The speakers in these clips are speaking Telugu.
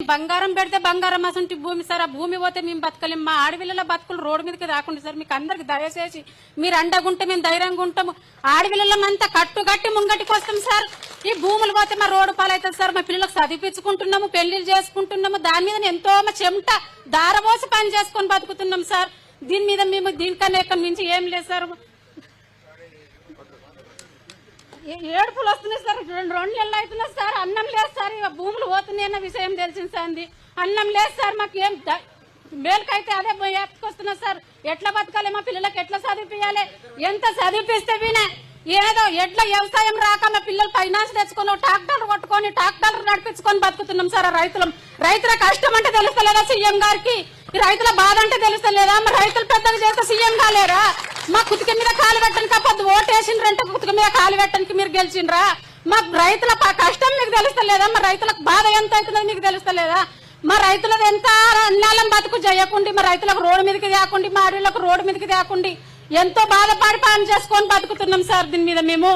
బంగారం పెడితే బంగారం అసంటి భూమి సార్. ఆ భూమి పోతే మేము బతకలేం. మా ఆడపిల్లల బతుకులు రోడ్డు మీదకి రాకుండా సార్ మీకు అందరికి దయచేసి మీరు అండగుంటే మేము ధైర్యంగా ఉంటాము. ఆడపిల్లలంతా కట్టి ముంగటికి వస్తాం సార్. ఈ భూములు పోతే మా రోడ్డు పాలవుతుంది సార్. మా పిల్లలకు చదివించుకుంటున్నాము, పెళ్లిళ్ళు చేసుకుంటున్నాము. దాని మీద ఎంతో మా చెమట దారపోసి పని చేసుకొని బతుకుతున్నాం సార్. దీని మీద మేము దీనికన్నా ఎక్కడి నుంచి ఏం లేదు సార్. ఏడుపులు వస్తున్నాయి సార్. 2 నెలలు అవుతున్నాయి సార్. అన్నం లేదు సార్. భూములు పోతున్నాయి అన్న విషయం తెలిసింది సార్. అన్నం లేదు సార్. మాకు ఏం మేలుకైతే అదే ఎత్తుకొస్తున్నా సార్. ఎట్లా బతకాలి, మా పిల్లలకు ఎట్లా చదివించాలి, ఎంత చదివిపిస్తే వినే ఏదో ఎట్లా వ్యవసాయం రాక మా పిల్లలు ఫైనాన్స్ తెచ్చుకొని ట్రాక్టర్లు కొట్టుకొని ట్రాక్టర్లు నడిపించుకొని బతుకుతున్నాం సార్. రైతుల కష్టం అంటే తెలుస్తలేదా సీఎం గారికి? ఈ రైతుల బాధ అంటే తెలుస్తలేదా? మరి రైతులు పెద్దగా చేస్తే సీఎం కాలేరా? మా కుతిక మీద కాలు పెట్టడానికి కాకపోతే ఓటేసిండ్రంటే కుతిక మీద కాలు పెట్టడానికి మీరు గెలిచిండ్రా? మా రైతుల కష్టం మీకు తెలుస్తలేదా? మా రైతులకు బాధ ఎంత అవుతుందో మీకు తెలుస్తలేదా? మా రైతులది ఎంత అన్నాలం బతుకు చేయకుండా, మా రైతులకు రోడ్డు మీదకి తేకుండా, మా ఆడలకు రోడ్డు మీదకి తేకుండా ఎంతో బాధపడి పని చేసుకొని బతుకుతున్నాం సార్. దీని మీద మేము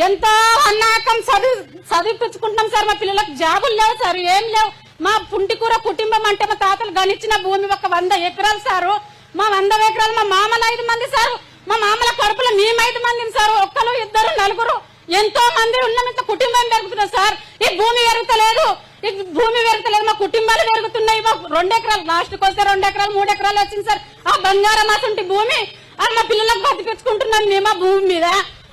ఎంతో అన్నాకం చదివిపించుకుంటున్నాం సార్. మా పిల్లలకు జాబులు లేవు సార్, ఏం లేవు. మా పుంటికూర కుటుంబం అంటే మా తాతలు గణించిన భూమి ఒక 100 ఎకరాలు సారు. మా 100 ఎకరాలు మా మామలు 5 మంది సార్. మా మామల కడుపులో మేము 5 మంది సార్. ఒక్కరు, 2, 4 ఎంతో మంది ఉన్నాం. ఇంత కుటుంబం పెరుగుతున్నాం సార్. ఈ భూమి పెరుగుతలేదు, మా కుటుంబాలు పెరుగుతున్నాయి. 2 ఎకరాలు లాస్ట్కి వస్తే 2 ఎకరాలు 3 ఎకరాలు వచ్చింది సార్. ఆ బంగారం అసంటి భూమి మా పిల్లలకు బతికించుకుంటున్నాం మేము. ఆ భూమి మీద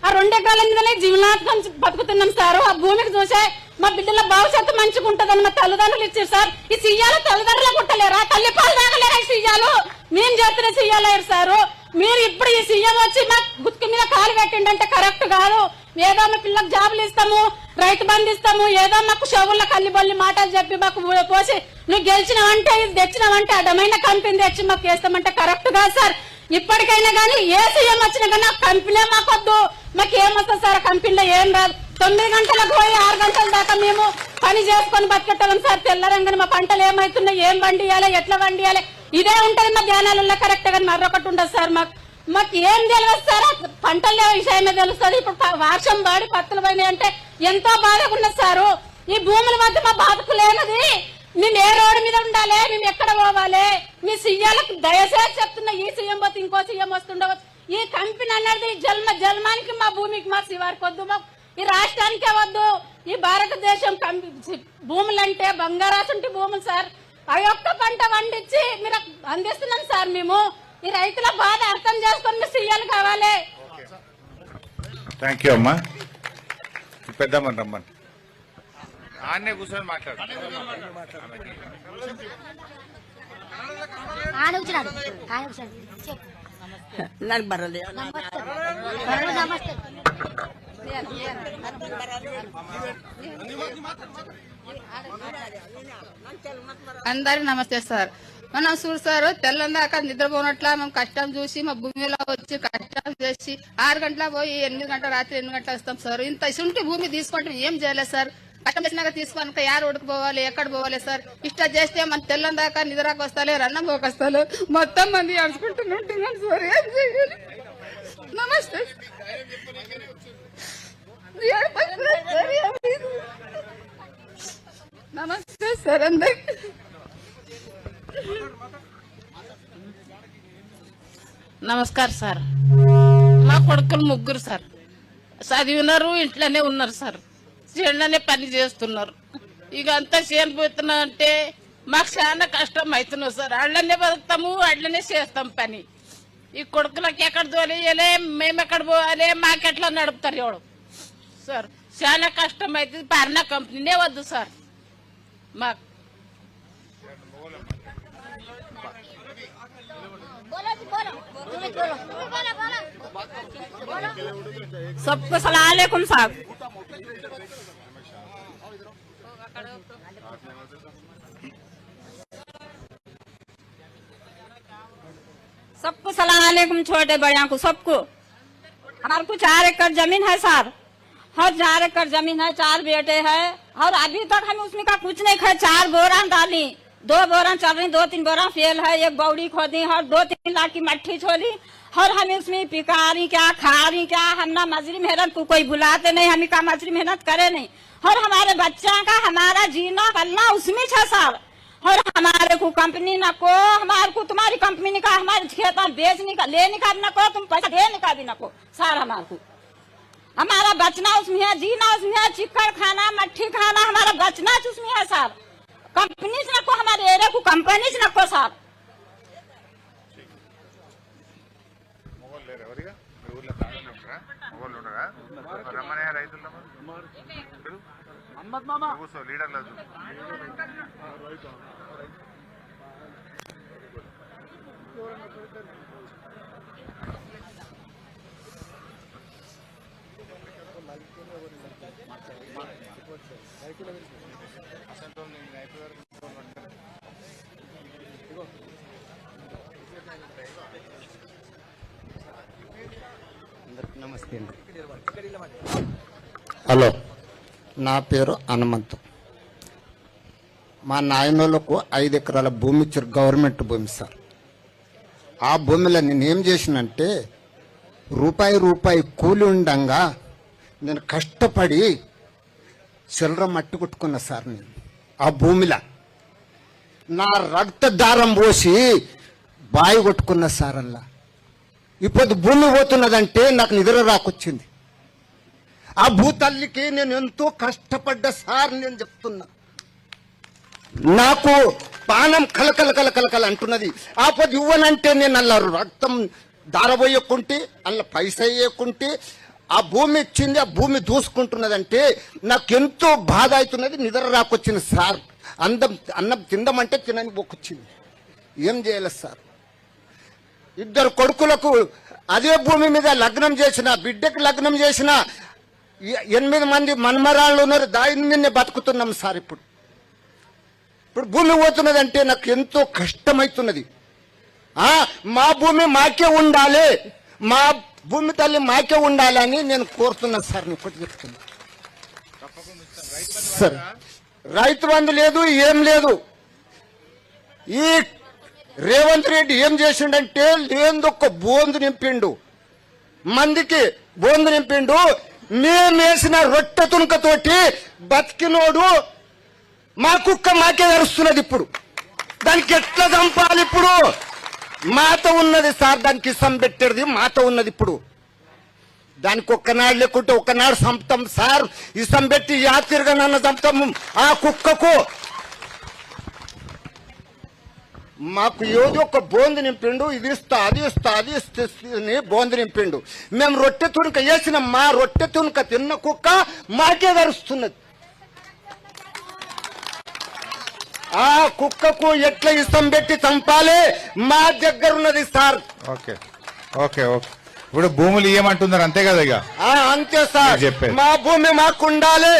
ఆ 2 ఎకరాల మీదనే జీవనార్థం బతుకుతున్నాం సార్. ఆ భూమికి చూసే మా బిడ్డల భవిష్యత్తు మంచిగా ఉంటదని మా తల్లిదండ్రులు ఇచ్చారు సార్. ఈ సీయాలు తల్లిదండ్రులు కుట్టలేరా? తల్లి పాలు తాగలేరా? ఈ సీయాలు మేము చేస్తున్న సీయాలేరు సార్. మీరు ఇప్పుడు ఈ సీఎం వచ్చి మా గుత్తి మీద కాలు పెట్టిండంటే కరెక్ట్ కాదు. ఏదో మా పిల్లలకు జాబులు ఇస్తాము, రైతు బంధు ఇస్తాము, ఏదో మాకు షవుల్లో కల్లిబొల్లి మాటలు చెప్పి మాకు పోసి నువ్వు గెలిచినావంటే ఇది తెచ్చినావంటే అడ్డమైన కంపెనీ తెచ్చి మాకు వేస్తామంటే కరెక్ట్ కాదు సార్. ఇప్పటికైనా కానీ ఏ సీఎం వచ్చినా కానీ ఆ కంపెనీ మాకొద్దు. మాకు ఏమొస్తుంది సార్? కంపెనీలో ఏం రాదు. 9 గంటలకు పోయి 6 గంటల దాకా మేము పని చేసుకొని బతికెట్టాం సార్. తెల్లరంగానే మా పంటలు ఏమైతున్నాయి, ఏం వండియాలి, ఎట్లా వండియాలి ఇదే ఉంటది మా ధ్యానాలలో. కరెక్ట్ గా మరొకటి ఉండదు సార్. మాకు ఏం తెలియదు సార్. పంటల విషయమే తెలుస్తుంది. ఇప్పుడు వర్షం పడి పత్తులు పోయినాయి అంటే ఎంతో బాధగా ఉన్నది సారు. ఈ భూముల మధ్య మా బాధకు లేనది. మేము ఏ రోడ్డు మీద ఉండాలి, మేము ఎక్కడ పోవాలి? మీ సీఎంలకు దయచేసి చెప్తున్నా, ఈ సీఎం పోతే ఇంకో సీఎం వస్తుండవచ్చు. ఈ కంపెనీ అనేది జన్మానికి మా భూమికి మా శివారికి వద్దు, మాకు ఈ రాష్ట్రానికే వద్దు. ఈ భారతదేశం భూములంటే బంగారాసుంటి భూములు సార్. అవి ఒక్క పంట పండించి మీరు అందిస్తున్నాం సార్. మేము ఈ రైతుల బాధ అర్థం చేసుకొని మీ సీఎలు కావాలి. థ్యాంక్ యూ అమ్మా. పెద్దమ్మని రమ్మని ఆన్నే కూర్చొని మాట్లాడు. అందరికి నమస్తే సార్. మనం చూస్తారు తెల్లందాక నిద్రపోనట్లా మేము కష్టం చూసి మా భూమిలో వచ్చి కష్టం చేసి 6 గంటల పోయి 8 గంటల రాత్రి 8 గంటలు వస్తాం సార్. ఇంత ఇసుంటి భూమి తీసుకుంటే ఏం చేయలేదు సార్. కష్టం చేసినాక తీసుకున్నాక యారు ఒడికి పోవాలి, ఎక్కడ పోవాలి సార్? ఇష్టం చేస్తే మన తెల్లందాకా నిద్రకు వస్తలే, రన్నం పోకొస్తాలు మొత్తం మంది అడుచుకుంటున్నాం సార్. ఏం చేయాలి? నమస్తే. నమస్తే సార్ అందరికి. నమస్కారం సార్. మా కొడుకులు 3 సార్. చదివినారు, ఇంట్లోనే ఉన్నారు సార్. చేనులోనే పని చేస్తున్నారు. ఇక అంతా చేను పోతున్నా అంటే మాకు చాలా కష్టం అవుతున్నావు సార్. అట్లనే బతుకుతాము, అట్లనే చేస్తాం పని. ఈ కొడుకులకి ఎక్కడ తోలేయాలి, మేము ఎక్కడ పోవాలి, మాకెట్లా నడుపుతారు ఎవడు సార్. చాలా కష్టం అవుతుంది. పారణ కంపెనీనే వద్దు సార్ మాకు. सबको सलाम अलैकुम साहब. सबको सलाम अलैकुम, छोटे बड़िया को सबको. हमारे को 4 एकड़ जमीन है साहब. हर 4 एकड़ जमीन है, 4 बेटे हैं और अभी तक हम उसमें का कुछ नहीं खाए. 4 बोरा डाली, 2 बोरा चल रही, 2-3 बोरा फेल है, 1 बौड़ी खोदी और 2-3 लाख की मट्ठी छोली. और हम इसमें पिका रही क्या, खा रही क्या? हम ना मजरी मेहनत को कोई बुलाते नहीं, हमें का मजरी मेहनत करे नहीं. और हमारे बच्चा का हमारा जीना पलना उसमें 6 साल और हमारे को कंपनी न को, हमारे को तुम्हारी कंपनी का हमारे खेत बेचने का लेने का न को, तुम पैसा देने का भी न को सार हमारे को। हमारा बचना उसमें है, जीना उसमें है, चिक्कड़ खाना मट्ठी खाना हमारा बचना उसमें है सार। कंपनी से न को हमारे एरिया को कंपनी से न को सार। నమస్తే అండి. హలో, నా పేరు హనుమంతు. మా నాయనోళ్ళకు 5 ఎకరాల భూమి ఇచ్చారు, గవర్నమెంట్ భూమి సార్. ఆ భూమిలో నేనేం చేసినంటే రూపాయి కూలి ఉండంగా నేను కష్టపడి చిల్లర మట్టి కొట్టుకున్నా సార్. నేను ఆ భూమిలో నా రక్తదారం పోసి బాయి కొట్టుకున్నా సార్. అలా ఇప్పుడు భూమి పోతున్నదంటే నాకు నిద్ర రాకొచ్చింది. ఆ భూతల్లికి నేను ఎంతో కష్టపడ్డా సార్. నేను చెప్తున్నా, నాకు పానం కలకల అంటున్నది. ఆ పొద్దు ఇవ్వనంటే నేను అలా రక్తం దారబోయకుంటే అలా పైసా వేయకుంటే ఆ భూమి ఇచ్చింది, ఆ భూమి దూసుకుంటున్నదంటే నాకు ఎంతో బాధ అవుతున్నది. నిద్ర రాకొచ్చింది సార్. అన్నం తిందామంటే తినని పోకొచ్చింది. ఏం చేయాలి సార్? 2 కొడుకులకు అదే భూమి మీద లగ్నం చేసిన, బిడ్డకు లగ్నం చేసిన 8 మంది మన్మరాళ్ళు ఉన్నారు. దాని మీదనే బతుకుతున్నాం సార్. ఇప్పుడు భూమి పోతున్నదంటే నాకు ఎంతో కష్టమవుతున్నది. మా భూమి మాకే ఉండాలి, మా భూమి తల్లి మాకే ఉండాలని నేను కోరుతున్నా సార్. నేను ఒకటి చెప్తున్నా సార్, రైతు బంధు లేదు, ఏం లేదు. ఈ రేవంత్ రెడ్డి ఏం చేసిండంటే లేదొక్క బోందు నింపిండు, మందికి బోందు నింపిండు. మేమేసిన రొట్టె తునకతోటి బతికినోడు మా కుక్క మాకే నడుస్తున్నది. ఇప్పుడు దానికి ఎట్లా చంపాలి? ఇప్పుడు మాత ఉన్నది సార్, దానికి ఇసం పెట్టేది మాత ఉన్నది. ఇప్పుడు దానికి ఒక్కనాడు లేకుంటే ఒక్కనాడు చంపుతాం సార్. ఇసం పెట్టి యాత్రిగా నన్ను చంపుతాము. ఆ కుక్కకు మాకు ఏదో ఒక బోందు నింపిండు, ఇది ఇస్తా అది ఇస్తా అది ఇస్తే బోందు నింపిండు. మేము రొట్టె తుణుక వేసిన మా రొట్టె తుణుక తిన్న కుక్క మాకే గరుస్తున్నది. ఆ కుక్కకు ఎట్లా ఇష్టం పెట్టి చంపాలి మా దగ్గర ఉన్నది సార్. Okay okay okay. ఇప్పుడు భూములు ఇవ్వమంటున్నారు అంతే కదా? ఇక అంతే సార్, మా భూమి మాకు ఉండాలి.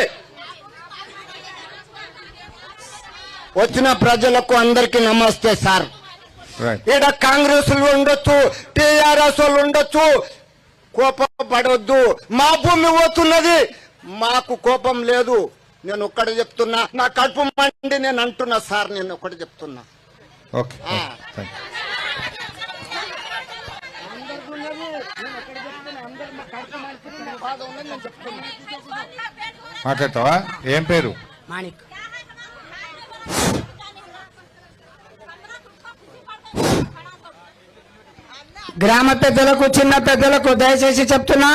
వచ్చిన ప్రజలకు అందరికి నమస్తే సార్. ఇక్కడ కాంగ్రెస్ ఉండొచ్చు, టీఆర్ఎస్ వాళ్ళు ఉండొచ్చు, కోపం పడవద్దు. మా భూమి పోతున్నది, మాకు కోపం లేదు. నేను ఒక్కటి చెప్తున్నా, నా కడుపు మండి నేను అంటున్నా సార్. నేను ఒకటి చెప్తున్నా. ఓకే మాట్లాడతావా? ఏం పేరు? మాణిక్. గ్రామ పెద్దలకు చిన్న పెద్దలకు దయచేసి చెప్తున్నా,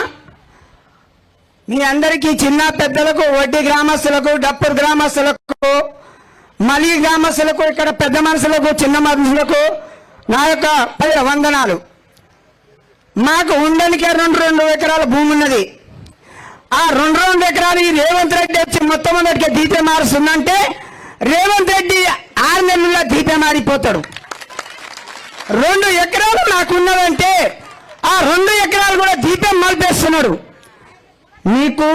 మీ అందరికీ చిన్న పెద్దలకు, వడ్డీ గ్రామస్తులకు, డప్పూర్ గ్రామస్తులకు, మలి గ్రామస్తులకు, ఇక్కడ పెద్ద మనుషులకు, చిన్న మనుషులకు నా యొక్క వందనాలు. మాకు ఉండడానికి 2 ఎకరాల భూమి ఉన్నది. ఆ 2 ఎకరాలు ఈ రేవంత్ రెడ్డి వచ్చి మొట్టమొదటిగా దీపే మారుస్తుందంటే రేవంత్ రెడ్డి 6 నెలల్లో దీపే మారిపోతాడు. 2 ఎకరాలు నాకున్నదంటే ఆ 2 ఎకరాలు కూడా దీపం మలిపేస్తున్నాడు. మీకు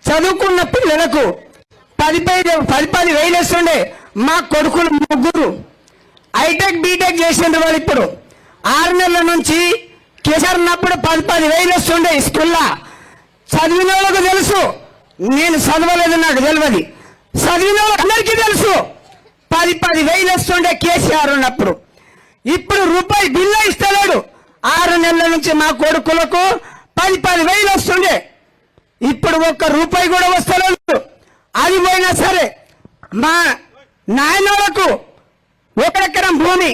చదువుకున్న పిల్లలకు 10 వేలు ఇస్తుండే. మా కొడుకులు 3 హైటెక్ బీటెక్ చేసిండ్రు. వాళ్ళు ఇప్పుడు 6 నెలల నుంచి కేసీఆర్ ఉన్నప్పుడు 10 వేలు వస్తుండే స్కూల్లో. చదివిన వాళ్ళకు తెలుసు, నేను చదవలేదు నాకు తెలియదు. చదివిన వాళ్ళకి అందరికీ తెలుసు 10 వేలు వస్తుండే కేసీఆర్ ఉన్నప్పుడు. ఇప్పుడు రూపాయి బిల్లు ఇస్తలేడు. 6 నెలల నుంచి మా కొడుకులకు 10 వేలు వస్తుండే. ఇప్పుడు 1 రూపాయి కూడా వస్తలేదు. అది పోయినా సరే మా నాయనోళ్లకు 1 ఎకరం భూమి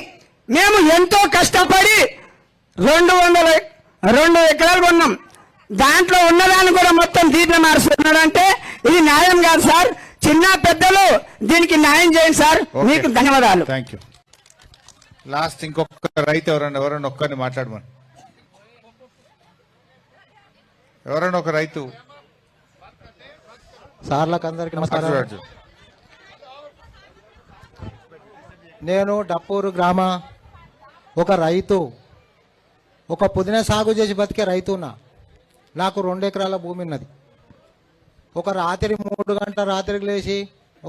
మేము ఎంతో కష్టపడి 2 ఎకరాలు కొన్నాం. దాంట్లో ఉన్నదాన్ని కూడా మొత్తం దీంట్లో మారుస్తున్నాడంటే ఇది న్యాయం కాదు సార్. చిన్న పెద్దలు దీనికి న్యాయం చేయండి సార్. మీకు ధన్యవాదాలు. Thank you. లాస్ట్ ఇంకొక రైతు ఎవరన్నా ఒక్కరిని మాట్లాడమని. ఎవరన్నా ఒక రైతు. సార్లకు అందరికీ నమస్కారం. నేను డప్పూరు గ్రామ ఒక రైతు, ఒక పుదీనా సాగు చేసి బతికే రైతున్నా. నాకు 2 ఎకరాల భూమి ఉన్నది. ఒక రాత్రి 3 గంటల రాత్రికి లేచి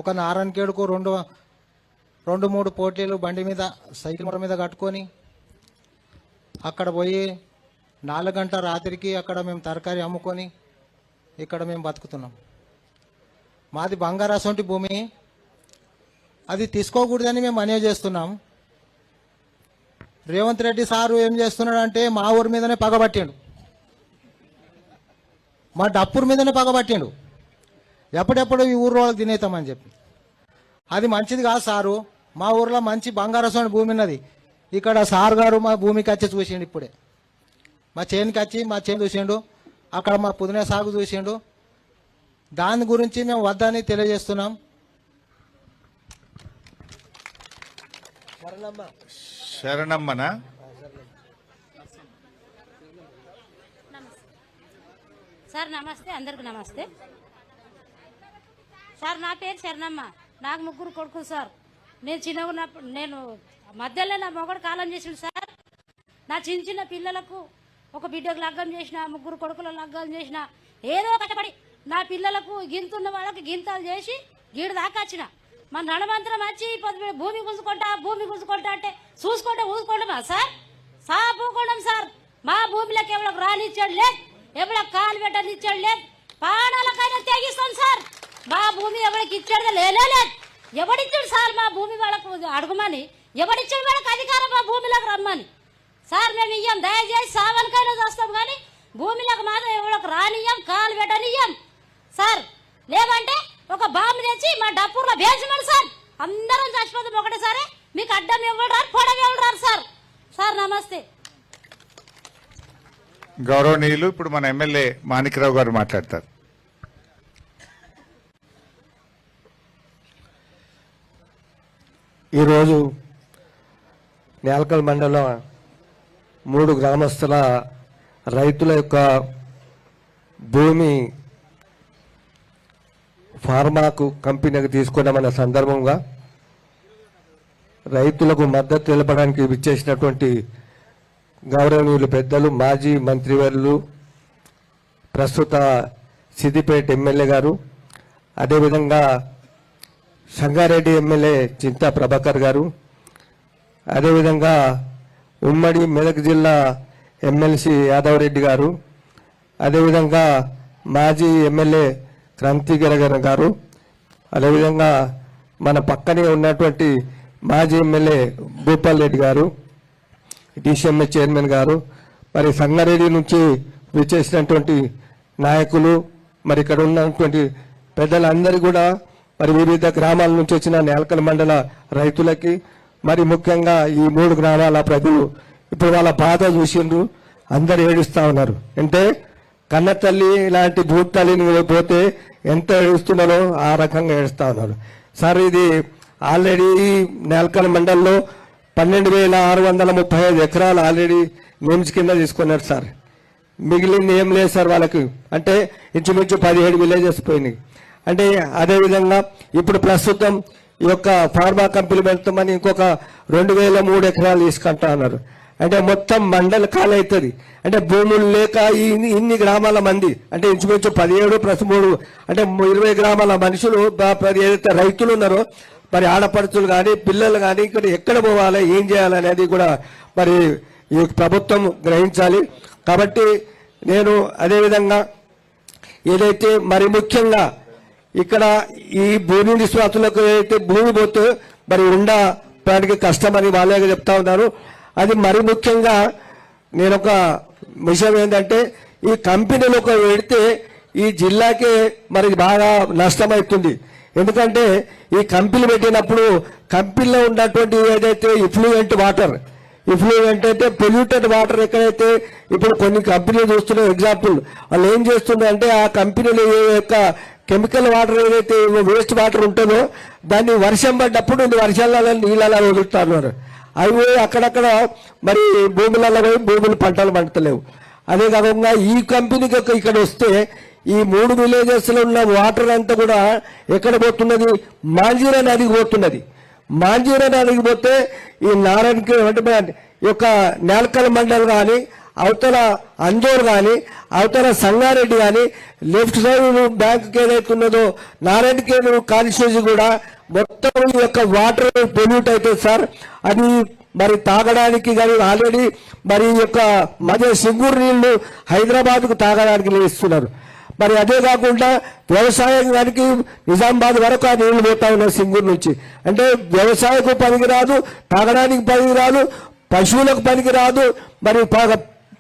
ఒక నారాయణకేడుకు 2-3 పోటీలు బండి మీద సైకిల్ మీద కట్టుకొని అక్కడ పోయి 4 గంటల రాత్రికి అక్కడ మేము తరకారీ అమ్ముకొని ఇక్కడ మేము బతుకుతున్నాం. మాది బంగారాసొంటి భూమి, అది తీసుకోకూడదని మేము మనవి చేస్తున్నాం. రేవంత్ రెడ్డి సారు ఏం చేస్తున్నాడంటే మా ఊరి మీదనే పగబట్టిండు, మా డప్పూర్ మీదనే పగబట్టిండు. ఎప్పుడెప్పుడు ఈ ఊరు వాళ్ళకి తినేతామని చెప్పి. అది మంచిది కాదు సారు. మా ఊర్లో మంచి బంగారసోని భూమి ఉన్నది. ఇక్కడ సార్ గారు మా భూమికి వచ్చి చూసిండు, ఇప్పుడే మా చేనుకి వచ్చి మా చేను చూసిండు, అక్కడ మా పుదీనా సాగు చూసిండు. దాని గురించి మేము వద్దని తెలియజేస్తున్నాం. శరణమ్మనా? సార్ నమస్తే, అందరికి నమస్తే సార్. నా పేరు శరణమ్మ. నాకు 3 కొడుకులు సార్. నేను చిన్నగా ఉన్నప్పుడు నేను మధ్యలో నా మొగడు కాలం చేసిండు సార్. నా చిన్న పిల్లలకు ఒక బిడ్డకు లగ్గం చేసిన, 3 కొడుకుల లగ్గం చేసిన, ఏదో కష్టపడి నా పిల్లలకు గింతున్న వాళ్ళకి గింతాలు చేసి గీడు దాకా వచ్చిన. మన నడమంతరం వచ్చి భూమి గుంజుకుంటా అంటే చూసుకుంటే ఊసుకుంటామా సార్? సాపుకోవడం సార్. మా భూమిలోకి ఎవరికి రానిచ్చాడు లేదు, ఎవరికి కాలు పెట్టనిచ్చాడు లేదు. ప్రాణాలకైనా తెగిస్తాం సార్. మా భూమి ఎవరికి ఇచ్చాడు లేదు. ఎవడిచ్చాడు సార్ మా భూమి వాళ్ళకు అడగమని? ఎవడిచ్చాడు వాళ్ళకి అధికారం మా భూమిలోకి రమ్మని? సార్ మేము ఇయ్యం, దయచేసి సావనికైనా చేస్తాం కానీ భూమిలోకి మాత్రం ఎవరికి రానియ్యం, కాలు పెట్టనియ్యం సార్. లేదంటే ఒక బాంబు తెచ్చి మా డప్పూర్లో వేసమని సార్. అందరం చచ్చిపోతాం ఒకటేసారి. మీకు అడ్డం ఎవరు రారు, పొడవ ఎవరు రారు సార్. సార్ నమస్తే. గౌరవనీయులు ఇప్పుడు మన ఎమ్మెల్యే మాణిక్రావు గారు మాట్లాడతారు. ఈరోజు నేల్కల్ మండలం 3 గ్రామస్తుల రైతుల యొక్క భూమి ఫార్మాకు కంపెనీకి తీసుకున్నామన్న సందర్భంగా రైతులకు మద్దతు తెలపడానికి విచ్చేసినటువంటి గౌరవనీయులు పెద్దలు, మాజీ మంత్రివర్యులు, ప్రస్తుత సిద్దిపేట ఎమ్మెల్యే గారు, అదేవిధంగా సంగారెడ్డి ఎమ్మెల్యే చింతా ప్రభాకర్ గారు, అదేవిధంగా ఉమ్మడి మెదక్ జిల్లా ఎమ్మెల్సీ యాదవ్ రెడ్డి గారు, అదేవిధంగా మాజీ ఎమ్మెల్యే క్రాంతిగిరి గారు, అదేవిధంగా మన పక్కనే ఉన్నటువంటి మాజీ ఎమ్మెల్యే భూపాల్ రెడ్డి గారు, డిసిఎంఏ చైర్మన్ గారు, మరి సంగారెడ్డి నుంచి విచ్చేసినటువంటి నాయకులు, మరి ఇక్కడ ఉన్నటువంటి పెద్దలందరూ కూడా, మరి వివిధ గ్రామాల నుంచి వచ్చిన నేల్కల్ మండల రైతులకి, మరి ముఖ్యంగా ఈ 3 గ్రామాల ప్రజలు ఇప్పుడు వాళ్ళ బాధ చూసిండ్రు. అందరు ఏడుస్తా ఉన్నారు. అంటే కన్న తల్లి లాంటి భూమి తల్లిని పోతే ఎంత ఏడుస్తున్నారో ఆ రకంగా ఏడుస్తా ఉన్నారు. సార్ ఇది ఆల్రెడీ నేల్కల్ మండలంలో 12,635 ఎకరాలు ఆల్రెడీ నేమ్స్ కింద తీసుకున్నారు సార్. మిగిలింది ఏం లేదు సార్ వాళ్ళకి. అంటే ఇంచుమించు 17 విలేజెస్ పోయినాయి. అంటే అదేవిధంగా ఇప్పుడు ప్రస్తుతం ఈ యొక్క ఫార్మా కంపెనీ వెళ్తామని ఇంకొక 2,003 ఎకరాలు తీసుకుంటా ఉన్నారు. అంటే మొత్తం మండలి ఖాళీ అవుతుంది. అంటే భూములు లేక ఇన్ని గ్రామాల మంది, అంటే ఇంచుమించు 17+3 అంటే 20 గ్రామాల మనుషులు ఏదైతే రైతులు ఉన్నారో, మరి ఆడపడుచులు కానీ పిల్లలు కానీ ఇక్కడ ఎక్కడ పోవాలి, ఏం చేయాలనేది కూడా మరి ఈ ప్రభుత్వం గ్రహించాలి. కాబట్టి నేను అదేవిధంగా ఏదైతే మరి ముఖ్యంగా ఇక్కడ ఈ భూమి నిస్వాతులకు ఏదైతే భూమి పోతే మరి ఉండడానికి కష్టమని వాళ్ళే చెప్తా ఉన్నారు. అది మరి ముఖ్యంగా నేను ఒక విషయం ఏంటంటే ఈ కంపెనీలు ఒక పెడితే ఈ జిల్లాకే మరి బాగా నష్టమవుతుంది. ఎందుకంటే ఈ కంపెనీ పెట్టినప్పుడు కంపెనీలో ఉన్నటువంటి ఏదైతే ఇఫ్లూయెంట్ వాటర్ అంటే పొల్యూటెడ్ వాటర్ ఎక్కడైతే ఇప్పుడు కొన్ని కంపెనీలు చూస్తున్న ఎగ్జాంపుల్ వాళ్ళు ఏం చేస్తున్నారంటే ఆ కంపెనీలో ఏ యొక్క కెమికల్ వాటర్ ఏదైతే వేస్ట్ వాటర్ ఉంటుందో దాన్ని వర్షం పడ్డప్పుడు వర్షాలలో నీళ్ళలా వదులుతున్నారు. అవి అక్కడక్కడ మరి భూములలో పోయి భూములు పంటలు పండుతలేవు. అదే కాకుండా ఈ కంపెనీకి ఇక్కడ వస్తే ఈ 3 విలేజెస్లో ఉన్న వాటర్ అంతా కూడా ఎక్కడ పోతున్నది? మాంజీరా నదికి పోతున్నది. మాంజీరా నదికి పోతే ఈ నారాయణకి అంటే ఈ యొక్క నేల్కల్ మండల్ కానీ అవతల అందోర్ కానీ అవతల సంగారెడ్డి కానీ లెఫ్ట్ సైడ్ బ్యాంక్ ఏదైతే ఉన్నదో నారాయణఖేడ్ కాన్స్టిట్యూన్సీ కూడా మొత్తం ఈ యొక్క వాటర్ పొల్యూట్ అవుతుంది సార్. అది మరి తాగడానికి కానీ ఆల్రెడీ మరి ఈ యొక్క మధ్య సింగూరు నీళ్లు హైదరాబాద్కు తాగడానికి ఇస్తున్నారు. మరి అదే కాకుండా వ్యవసాయానికి నిజామాబాద్ వరకు ఆ నీళ్లు పోతా ఉన్నాయి సింగూరు నుంచి. అంటే వ్యవసాయకు పనికి రాదు, తాగడానికి పనికి రాదు, పశువులకు పనికి రాదు, మరి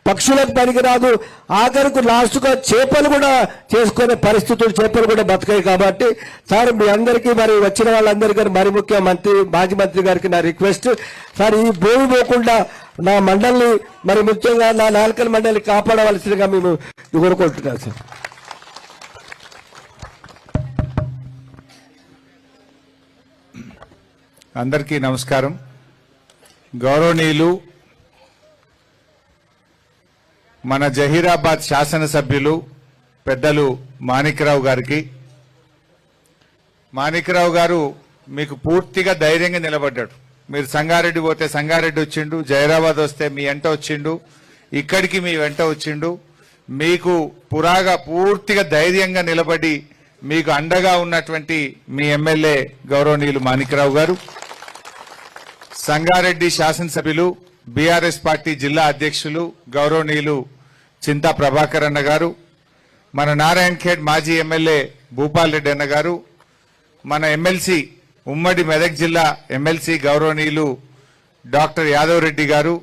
పక్షులకు పనికి రాదు, ఆఖరికి లాస్ట్గా చేపలు కూడా చేసుకునే పరిస్థితులు చేపలు కూడా బతకాయి. కాబట్టి సార్ మీ అందరికీ మరి వచ్చిన వాళ్ళందరికీ మరి ముఖ్యమంత్రి మాజీ మంత్రి గారికి నా రిక్వెస్ట్ సార్, ఈ భూమి పోకుండా నా మండలిని మరి ముఖ్యంగా నా నాల్కల్ మండలిని కాపాడవలసిందిగా మేము కోరుకుంటున్నాం సార్. అందరికీ నమస్కారం. గౌరవనీయులు మన జహీరాబాద్ శాసనసభ్యులు పెద్దలు మాణిక్రావు గారికి, మాణిక్రావు గారు మీకు పూర్తిగా ధైర్యంగా నిలబడ్డాడు. మీరు సంగారెడ్డి పోతే సంగారెడ్డి వచ్చిండు, జహీరాబాద్ వస్తే మీ వెంట వచ్చిండు, ఇక్కడికి మీ వెంట వచ్చిండు. మీకు పూర్తిగా ధైర్యంగా నిలబడి మీకు అండగా ఉన్నటువంటి మీ ఎమ్మెల్యే గౌరవనీయులు మాణిక్రావు గారు, సంగారెడ్డి శాసనసభ్యులు బీఆర్ఎస్ పార్టీ జిల్లా అధ్యక్షులు గౌరవనీయులు చింతా ప్రభాకర్ అన్న గారు, మన నారాయణఖేడ్ మాజీ ఎమ్మెల్యే భూపాల్ రెడ్డి అన్న గారు, మన ఎమ్మెల్సీ ఉమ్మడి మెదక్ జిల్లా ఎమ్మెల్సీ గౌరవనీయులు డాక్టర్ యాదవ్ రెడ్డి గారు,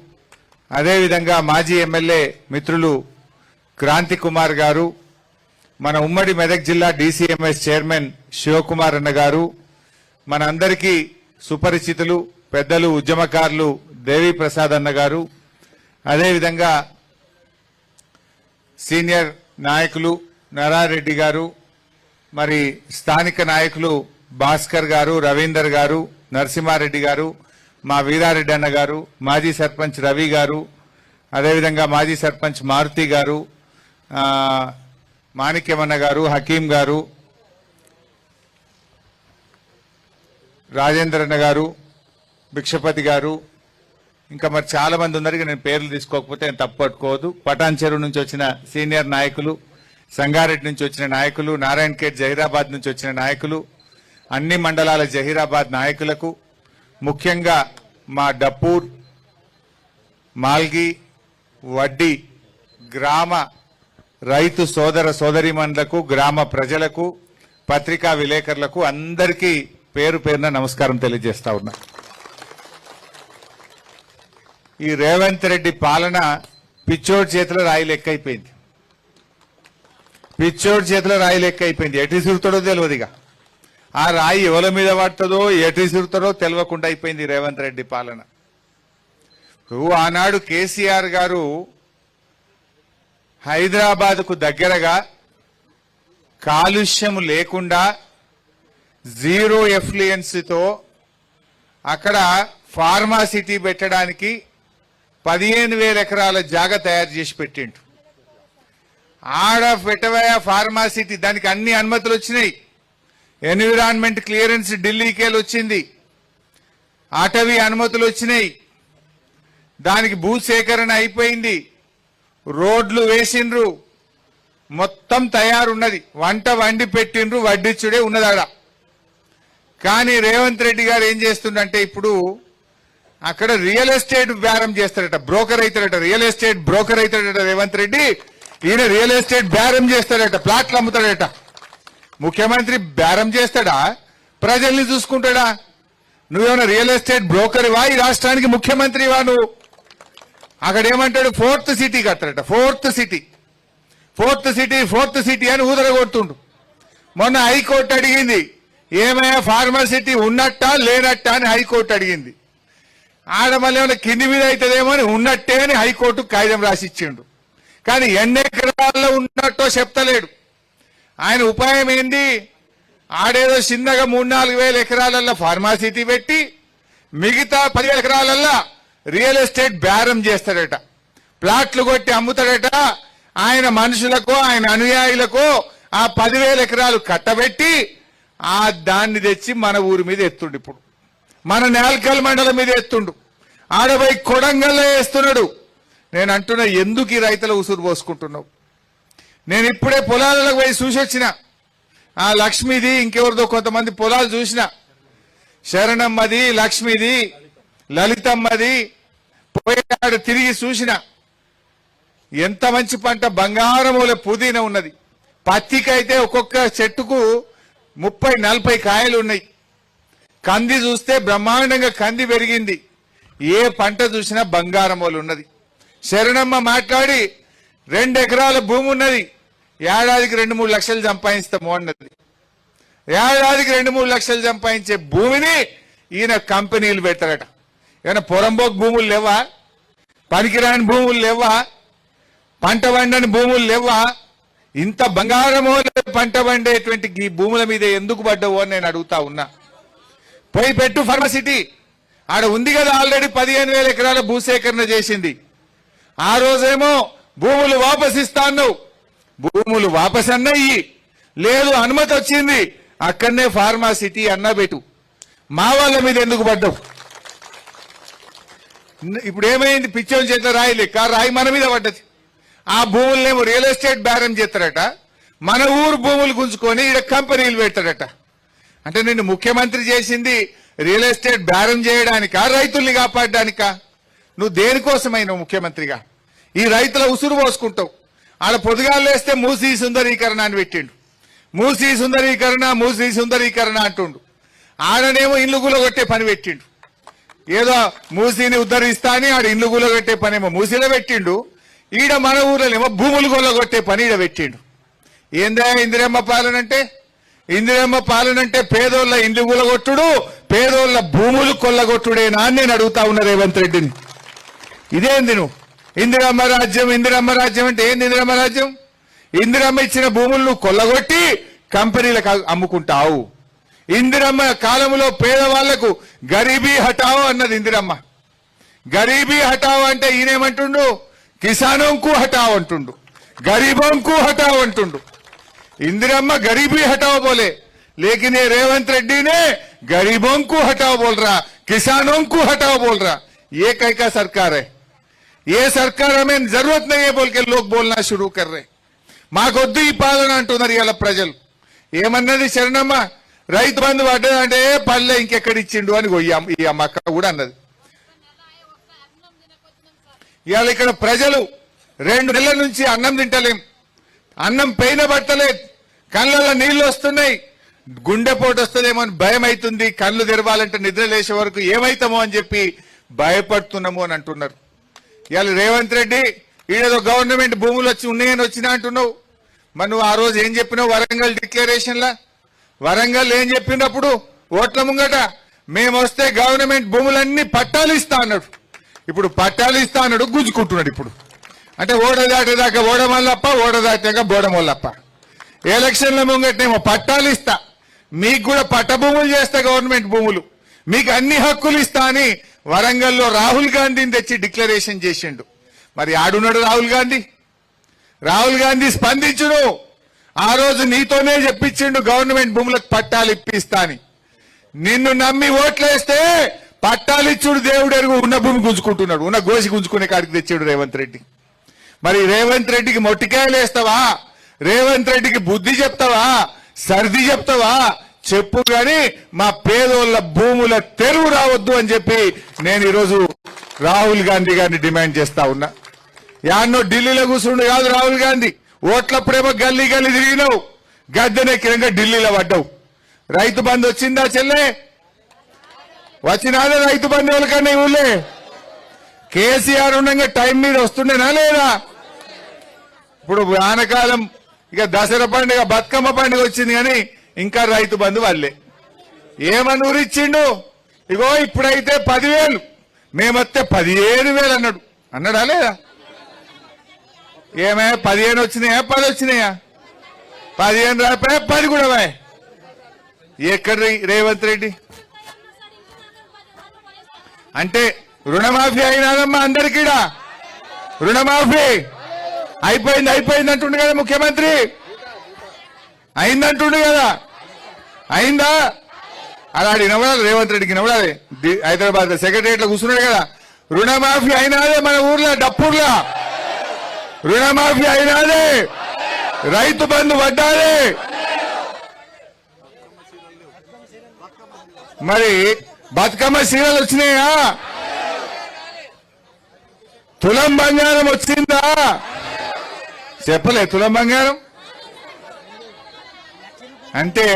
అదేవిధంగా మాజీ ఎమ్మెల్యే మిత్రులు క్రాంతి కుమార్ గారు, మన ఉమ్మడి మెదక్ జిల్లా డీసీఎంఎస్ చైర్మన్ శివకుమార్ అన్న గారు, మన అందరికీ సుపరిచితులు పెద్దలు ఉద్యమకారులు దేవి ప్రసాద్ అన్న గారు, అదేవిధంగా సీనియర్ నాయకులు నారారెడ్డి గారు, మరి స్థానిక నాయకులు భాస్కర్ గారు, రవీందర్ గారు, నరసింహారెడ్డి గారు, మా వీరారెడ్డి అన్న గారు, మాజీ సర్పంచ్ రవి గారు, అదేవిధంగా మాజీ సర్పంచ్ మారుతి గారు, మాణిక్యమన్న గారు, హకీం గారు, రాజేంద్రన్న గారు, భిక్షపతి గారు, ఇంకా మరి చాలా మంది ఉన్నారు. నేను పేర్లు తీసుకోకపోతే నేను తప్పు పట్టుకోవద్దు. పటాన్ చెరువు నుంచి వచ్చిన సీనియర్ నాయకులు, సంగారెడ్డి నుంచి వచ్చిన నాయకులు, నారాయణఖేడ్ జహీరాబాద్ నుంచి వచ్చిన నాయకులు, అన్ని మండలాల జహీరాబాద్ నాయకులకు, ముఖ్యంగా మా డప్పూర్, మాల్గి, వడ్డీ గ్రామ రైతు సోదర సోదరీమణులకు, గ్రామ ప్రజలకు, పత్రికా విలేకరులకు అందరికీ పేరు పేరున నమస్కారం తెలియజేస్తా ఉన్నా. ఈ రేవంత్ రెడ్డి పాలన పిచ్చోడి చేతిలో రాయి లెక్క అయిపోయింది. పిచ్చోడి చేతిలో రాయి లెక్క అయిపోయింది. ఎటు సిరుతాడో తెలియదుగా. ఆ రాయి ఎవరి మీద పడుతుందో ఎటు సిరుతాడో తెలియకుండా అయిపోయింది రేవంత్ రెడ్డి పాలన. ఆనాడు కేసీఆర్ గారు హైదరాబాద్కు దగ్గరగా కాలుష్యం లేకుండా జీరో ఎఫ్లుయెన్స్తో అక్కడ ఫార్మాసిటీ పెట్టడానికి 15,000 ఎకరాల జాగా తయారు చేసి పెట్టిండు. ఆడ పెట్టవయ ఫార్మాసిటీ, దానికి అన్ని అనుమతులు వచ్చినాయి. ఎన్విరాన్మెంట్ క్లియరెన్స్ ఢిల్లీకేలు వచ్చింది, అటవీ అనుమతులు వచ్చినాయి, దానికి భూసేకరణ అయిపోయింది, రోడ్లు వేసిండ్రు, మొత్తం తయారున్నది, వంట వండి పెట్టిండ్రు, వడ్డిచ్చుడే ఉన్నదాడ. కానీ రేవంత్ రెడ్డి గారు ఏం చేస్తుండంటే ఇప్పుడు అక్కడ రియల్ ఎస్టేట్ బేరం చేస్తాడట, బ్రోకర్ అవుతాడట, రియల్ ఎస్టేట్ బ్రోకర్ అవుతాడట రేవంత్ రెడ్డి. ఈయన రియల్ ఎస్టేట్ బేరం చేస్తాడట, ప్లాట్లు అమ్ముతాడట. ముఖ్యమంత్రి బేరం చేస్తాడా, ప్రజల్ని చూసుకుంటాడా? నువ్వేమైనా రియల్ ఎస్టేట్ బ్రోకర్వా, ఈ రాష్ట్రానికి ముఖ్యమంత్రివా నువ్వు? అక్కడ ఏమంటాడు, ఫోర్త్ సిటీ కట్టాడట, ఫోర్త్ సిటీ అని ఊదర కొడుతుండు. మొన్న హైకోర్టు అడిగింది, ఏమైనా ఫార్మాసిటీ ఉన్నట్టా లేనట్టా అని హైకోర్టు అడిగింది. ఆడ మళ్ళీ ఏమైనా కింది మీద అవుతుందేమో అని ఉన్నట్టే అని హైకోర్టు కాగితం రాసిచ్చిండు. కానీ ఎన్ని ఎకరాల్లో ఉన్నట్టో చెప్తలేడు. ఆయన ఉపాయం ఏంది? ఆడేదో చిన్నగా 3-4 వేల ఎకరాలల్లో ఫార్మాసిటీ పెట్టి మిగతా 10,000 ఎకరాలల్లో రియల్ ఎస్టేట్ బేరం చేస్తాడట, ప్లాట్లు కొట్టి అమ్ముతాడట. ఆయన మనుషులకు ఆయన అనుయాయులకు ఆ 10,000 ఎకరాలు కట్టబెట్టి ఆ దాన్ని తెచ్చి మన ఊరి మీద ఎత్తుండు. ఇప్పుడు మన నేల్కల్ మండలం మీద ఎత్తుండు. ఆడపోయి కొడంగల్లో వేస్తున్నాడు. నేను అంటున్నా, ఎందుకు ఈ రైతుల ఉసురు పోసుకుంటున్నావు? నేను ఇప్పుడే పొలాలకు పోయి చూసి వచ్చిన. ఆ లక్ష్మిది ఇంకెవరిదో కొంతమంది పొలాలు చూసిన. శరణమ్మది, లక్ష్మిది, లలితమ్మది పోయాడు తిరిగి చూసిన. ఎంత మంచి పంట, బంగారముల పుదీనా ఉన్నది. పత్తికైతే ఒక్కొక్క చెట్టుకు 30-40 కాయలు ఉన్నాయి. కంది చూస్తే బ్రహ్మాండంగా కంది పెరిగింది. ఏ పంట చూసినా బంగారములు ఉన్నది. శరణమ్మ మాట్లాడి 2 ఎకరాల భూమి ఉన్నది, ఏడాదికి 2-3 లక్షలు సంపాదిస్తాము అన్నది. ఏడాదికి 2-3 లక్షలు సంపాదించే భూమిని ఈయన కంపెనీలు పెట్టారట. ఏమైనా పొరంబోకు భూములు లేవా? పనికిరాని భూములు లేవా? పంట పండని భూములు లేవా? ఇంత బంగారమో పంట పండేటువంటి ఈ భూముల మీద ఎందుకు పడ్డవు అని నేను అడుగుతా ఉన్నా. పోయి పెట్టు ఫార్మాసిటీ. ఆడ ఉంది కదా ఆల్రెడీ 15,000 ఎకరాల భూసేకరణ చేసింది. ఆ రోజేమో భూములు వాపసు ఇస్తాను, భూములు వాపసు అన్నయ్యి లేదు, అనుమతి వచ్చింది, అక్కడనే ఫార్మాసిటీ అన్నబెట్టు. మా వాళ్ళ మీద ఎందుకు పడ్డావు? ఇప్పుడు ఏమైంది? పిచ్చోని చేత రాయి లెక్క రాయి మన మీద పడ్డది. ఆ భూములనేమో రియల్ ఎస్టేట్ బేరం చేస్తారట, మన ఊరు భూములు గుంజుకొని ఇక్కడ కంపెనీలు పెడతారట. అంటే నిన్ను ముఖ్యమంత్రి చేసింది రియల్ ఎస్టేట్ బేరం చేయడానికా, రైతుల్ని కాపాడడానికా? నువ్వు దేనికోసమైనా ముఖ్యమంత్రిగా ఈ రైతుల ఉసురు పోసుకుంటావు. ఆడ పొదుగాలు వేస్తే మూసీ సుందరీకరణ అని పెట్టిండు. మూసీ సుందరీకరణ, మూసీ సుందరీకరణ అంటుండు. ఆడనేమో ఇల్లు గులగొట్టే పని పెట్టిండు. ఏదో మూసీని ఉద్ధరిస్తా అని ఆడ ఇల్లు గులగొట్టే పనేమో మూసీలో పెట్టిండు. ఈడ మన ఊర్లోనేమో భూములు కొల్లగొట్టే పని ఈడ పెట్టిండు. ఏందా ఇందిరమ్మ పాలన అంటే? ఇందిరమ్మ పాలన అంటే పేదోళ్ళ ఇండ్లు కూలగొట్టుడు, పేదోళ్ళ భూములు కొల్లగొట్టుడేనా అని నేను అడుగుతా ఉన్నా రేవంత్ రెడ్డిని. ఇదేంది నువ్వు ఇందిరమ్మ రాజ్యం? ఇందిరమ్మ రాజ్యం అంటే ఏంది? ఇందిరమ్మ రాజ్యం ఇందిరమ్మ ఇచ్చిన భూములు నువ్వు కొల్లగొట్టి కంపెనీలకు అమ్ముకుంటావు. ఇందిరమ్మ కాలంలో పేదవాళ్లకు గరీబీ హటావో అన్నది ఇందిరమ్మ. గరీబీ హటావో అంటే ఈయనేమంటుండు? కిసానోంకు హటావో అంటుండు, గరీబోంకు హటావో అంటుండు. इंदिरम्मा गरीबी हटाओ बोले, लेकिन ये रेवंत रेड्डी ने गरीबों को हटाओ बोल रहा, किसानों को हटाओ बोल रहा. ये कई का सरकार है? ये सरकार हमें जरूरत नहीं है बोल के लोग बोलना शुरू कर रहे. మాకొద్దు ఈ పాలన అంటున్నారు ఇవాళ ప్రజలు. ఏమన్నది శరణమ్మ? రైతు బంధు పడ్డదంటే పల్లె ఇంకెక్కడ ఇచ్చిండు అని ఈ అక్క కూడా అన్నది. ఇవాళ ఇక్కడ ప్రజలు 2 నెలల నుంచి అన్నం తింటలేం, అన్నం పైన పట్టలేదు, కళ్ళల్లో నీళ్లు వస్తున్నాయి, గుండెపోటు వస్తుందేమో అని భయం అవుతుంది, కళ్ళు తెరవాలంటే నిద్ర లేచే వరకు ఏమైతామో అని చెప్పి భయపడుతున్నాము అని అంటున్నారు. ఇవాళ రేవంత్ రెడ్డి ఈడేదో గవర్నమెంట్ భూములు వచ్చి ఉన్నాయని వచ్చినా అంటున్నావు. మరి నువ్వు ఆ రోజు ఏం చెప్పినావు వరంగల్ డిక్లరేషన్ లా? వరంగల్ ఏం చెప్పినప్పుడు ఓట్ల ముంగట మేము వస్తే గవర్నమెంట్ భూములన్నీ పట్టాలు ఇస్తా అన్నాడు. ఇప్పుడు పట్టాలు ఇస్తా అన్నాడు, గుంజుకుంటున్నాడు. ఇప్పుడు అంటే ఓడ దాటేదాకా ఓడమల్లప్ప, ఓడ దాటాక బోడమల్లప్ప. ఎలక్షన్ల ముంగటనేమో పట్టాలు ఇస్తా, మీకు కూడా పట్ట భూములు చేస్తా, గవర్నమెంట్ భూములు మీకు అన్ని హక్కులు ఇస్తా అని వరంగల్లో రాహుల్ గాంధీని తెచ్చి డిక్లరేషన్ చేసిండు. మరి ఆడున్నాడు రాహుల్ గాంధీ? రాహుల్ గాంధీ స్పందించును. ఆ రోజు నీతోనే చెప్పించిండు గవర్నమెంట్ భూములకు పట్టాలు ఇప్పిస్తా అని. నిన్ను నమ్మి ఓట్లేస్తే పట్టాలు ఇచ్చుడు దేవుడు ఎరుగు, ఉన్న భూమి గుంజుకుంటున్నాడు, ఉన్న గోసి గుంజుకునే కాడికి తెచ్చాడు రేవంత్ రెడ్డి. మరి రేవంత్ రెడ్డికి మొట్టికాయలు వేస్తావా? రేవంత్ రెడ్డికి బుద్ధి చెప్తావా? సర్ది చెప్తావా? చెప్పు గాని మా పేదోళ్ళ భూముల తెరువు రావద్దు అని చెప్పి నేను ఈరోజు రాహుల్ గాంధీ గారిని డిమాండ్ చేస్తా ఉన్నా. యాన్నో ఢిల్లీలో కూర్చుండు కాదు రాహుల్ గాంధీ, ఓట్లప్పుడేమో గల్లీ గల్లీ తిరిగినావు, గద్దెనెక్కినాక ఢిల్లీలో పడ్డావు. రైతు బంధు వచ్చిందా చెల్లె? వచ్చినాదే రైతు బంధు ఎవరికన్నా ఊళ్ళే? కేసీఆర్ ఉండగా టైం మీద వస్తుండేనా లేదా? ఇప్పుడు ఆనకాలం ఇక దసరా పండుగ, బతుకమ్మ పండుగ వచ్చింది కానీ ఇంకా రైతు బంధు వాళ్ళే. ఏమని ఊరిచ్చిండు? ఇగో ఇప్పుడైతే 10,000, మేమొస్తే 15,000 అన్నాడు. అన్నాడా లేదా? ఏమే 15 వచ్చినాయా 10 వచ్చినాయా? 15 రాపాయా 10 కూడా వాయ్. ఎక్కడ రేవంత్ రెడ్డి అంటే రుణమాఫీ అయినాదమ్మా అందరికీడా? రుణమాఫీ అయిపోయింది అంటుండు కదా ముఖ్యమంత్రి. అయిందంటుండు కదా, అయిందా? అలా వినవడాలి, రేవంత్ రెడ్డికి వినవడాలి. హైదరాబాద్ సెక్రటరియట్ లో కూర్చున్నాడు కదా. రుణమాఫీ అయినాదే మన ఊర్లో డప్పూర్లా, రుణమాఫీ అయినాదే, రైతు బంధు పడ్డాదే. మరి బతుకమ్మ సీరియల్ వచ్చినాయా? తులం బంగారం వచ్చిందా? చెప్పలే తులం బంగారం అంటే.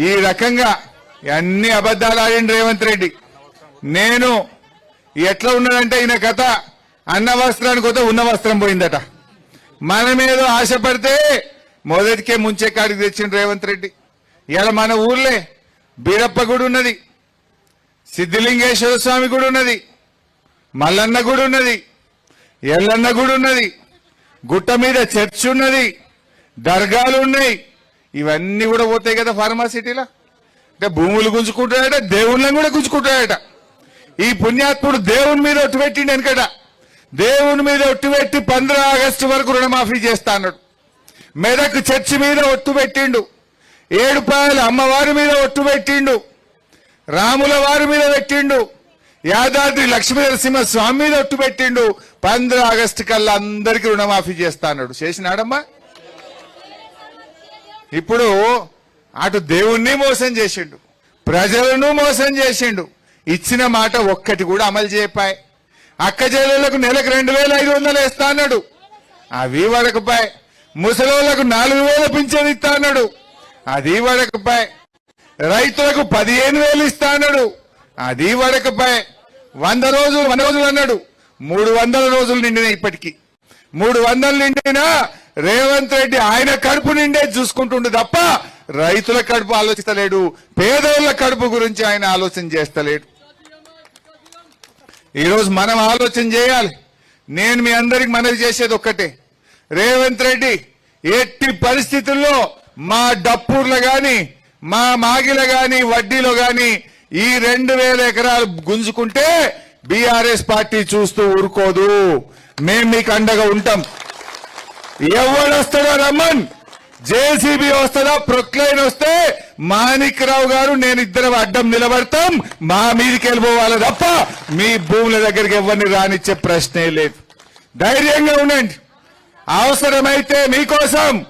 ఈ రకంగా అన్ని అబద్ధాలు ఆడిండు రేవంత్ రెడ్డి. నేను ఎట్లా ఉన్నాడంటే ఈయన కథ, అన్న వస్త్రానికి పోతే ఉన్న వస్త్రం పోయిందట. మనమేదో ఆశపడితే మొదటికే ముంచే కాడికి తెచ్చిండు రేవంత్ రెడ్డి. ఇలా మన ఊర్లే బీరప్ప గుడి ఉన్నది, సిద్ధిలింగేశ్వర స్వామి గుడి ఉన్నది, మల్లన్న గుడి ఉన్నది, ఎల్లన్న గుడి ఉన్నది, గుట్ట మీద చర్చ్ ఉన్నది, దర్గాలు ఉన్నాయి. ఇవన్నీ కూడా పోతాయి కదా ఫార్మాసిటీలో. అంటే భూములు గుంజుకుంటాడట, దేవుళ్ళని కూడా గుంజుకుంటాడట. ఈ పుణ్యాత్ముడు దేవుని మీద ఒట్టు పెట్టిండు వెనకట. దేవుని మీద ఒట్టు పెట్టి 15 ఆగస్టు వరకు రుణమాఫీ చేస్తా అన్నాడు. మెదక్ చర్చి మీద ఒట్టు పెట్టిండు, ఏడుపాయల అమ్మవారి మీద ఒట్టు పెట్టిండు, రాముల వారి మీద పెట్టిండు, యాదాద్రి లక్ష్మీ నరసింహ స్వామి మీద ఒట్టు పెట్టిండు. 15 ఆగస్టు కల్లా అందరికీ రుణమాఫీ చేస్తా అన్నాడు. చేసినాడమ్మా? ఇప్పుడు అటు దేవుణ్ణి మోసం చేసిండు, ప్రజలను మోసం చేసిండు. ఇచ్చిన మాట ఒక్కటి కూడా అమలు చేయపాయ్. అక్క చెల్లెళ్లకు నెలకు 2,500 వేస్తా అన్నాడు, అవి వడకపాయ్. ముసలోళ్లకు 4,000 పింఛన్ ఇస్తా అన్నాడు, అది వడకపాయ్. రైతులకు 15,000 ఇస్తా అన్నాడు, అది వడకపాయ్. 100 రోజులు అన్నాడు, 300 రోజులు నిండినా. ఇప్పటికీ 300 నిండినా రేవంత్ రెడ్డి ఆయన కడుపు నిండే చూసుకుంటుండు తప్ప రైతుల కడుపు ఆలోచిస్తలేడు, పేదోళ్ల కడుపు గురించి ఆయన ఆలోచన చేస్తలేడు. ఈరోజు మనం ఆలోచన చేయాలి. నేను మీ అందరికి మనవి చేసేది ఒక్కటే, రేవంత్ రెడ్డి ఎట్టి పరిస్థితుల్లో మా డప్పూర్లో గాని, మా మాగిల గాని, వడ్డీలో గాని ఈ 2,000 ఎకరాలు గుంజుకుంటే బీఆర్ఎస్ పార్టీ చూస్తూ ఊరుకోదు. మేం మీకు అండగా ఉంటాం. ఎవడొస్తాడో రమ్మన్, జేసీబీ వస్తుందా, ప్రొక్లైన్ వస్తే మాణిక్రావు గారు నేను ఇద్దరు అడ్డం నిలబడతాం. మా మీదకి వెళ్ళిపోవాలి తప్ప మీ భూముల దగ్గరికి ఎవరిని రానిచ్చే ప్రశ్నే లేదు. ధైర్యంగా ఉండండి. అవసరమైతే మీకోసం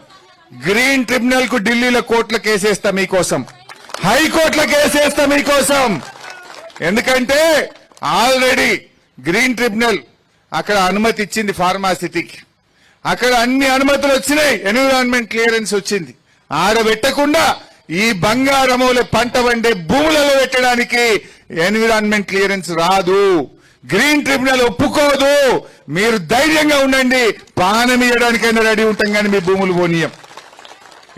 గ్రీన్ ట్రిబ్యునల్ కు ఢిల్లీలో కోర్టులో కేసేస్తా మీకోసం, హైకోర్టులో కేసేస్తా మీకోసం. ఎందుకంటే ఆల్రెడీ గ్రీన్ ట్రిబ్యునల్ అక్కడ అనుమతి ఇచ్చింది ఫార్మాసిటీకి. అక్కడ అన్ని అనుమతులు వచ్చినాయి, ఎన్విరాన్మెంట్ క్లియరెన్స్ వచ్చింది. ఆడబెట్టకుండా ఈ బంగారమూల పంట వండే భూములలో పెట్టడానికి ఎన్విరాన్మెంట్ క్లియరెన్స్ రాదు, గ్రీన్ ట్రిబ్యునల్ ఒప్పుకోదు. మీరు ధైర్యంగా ఉండండి, పానం ఇవ్వడానికైనా రెడీ ఉంటాం కానీ మీ భూములు పోనీయం.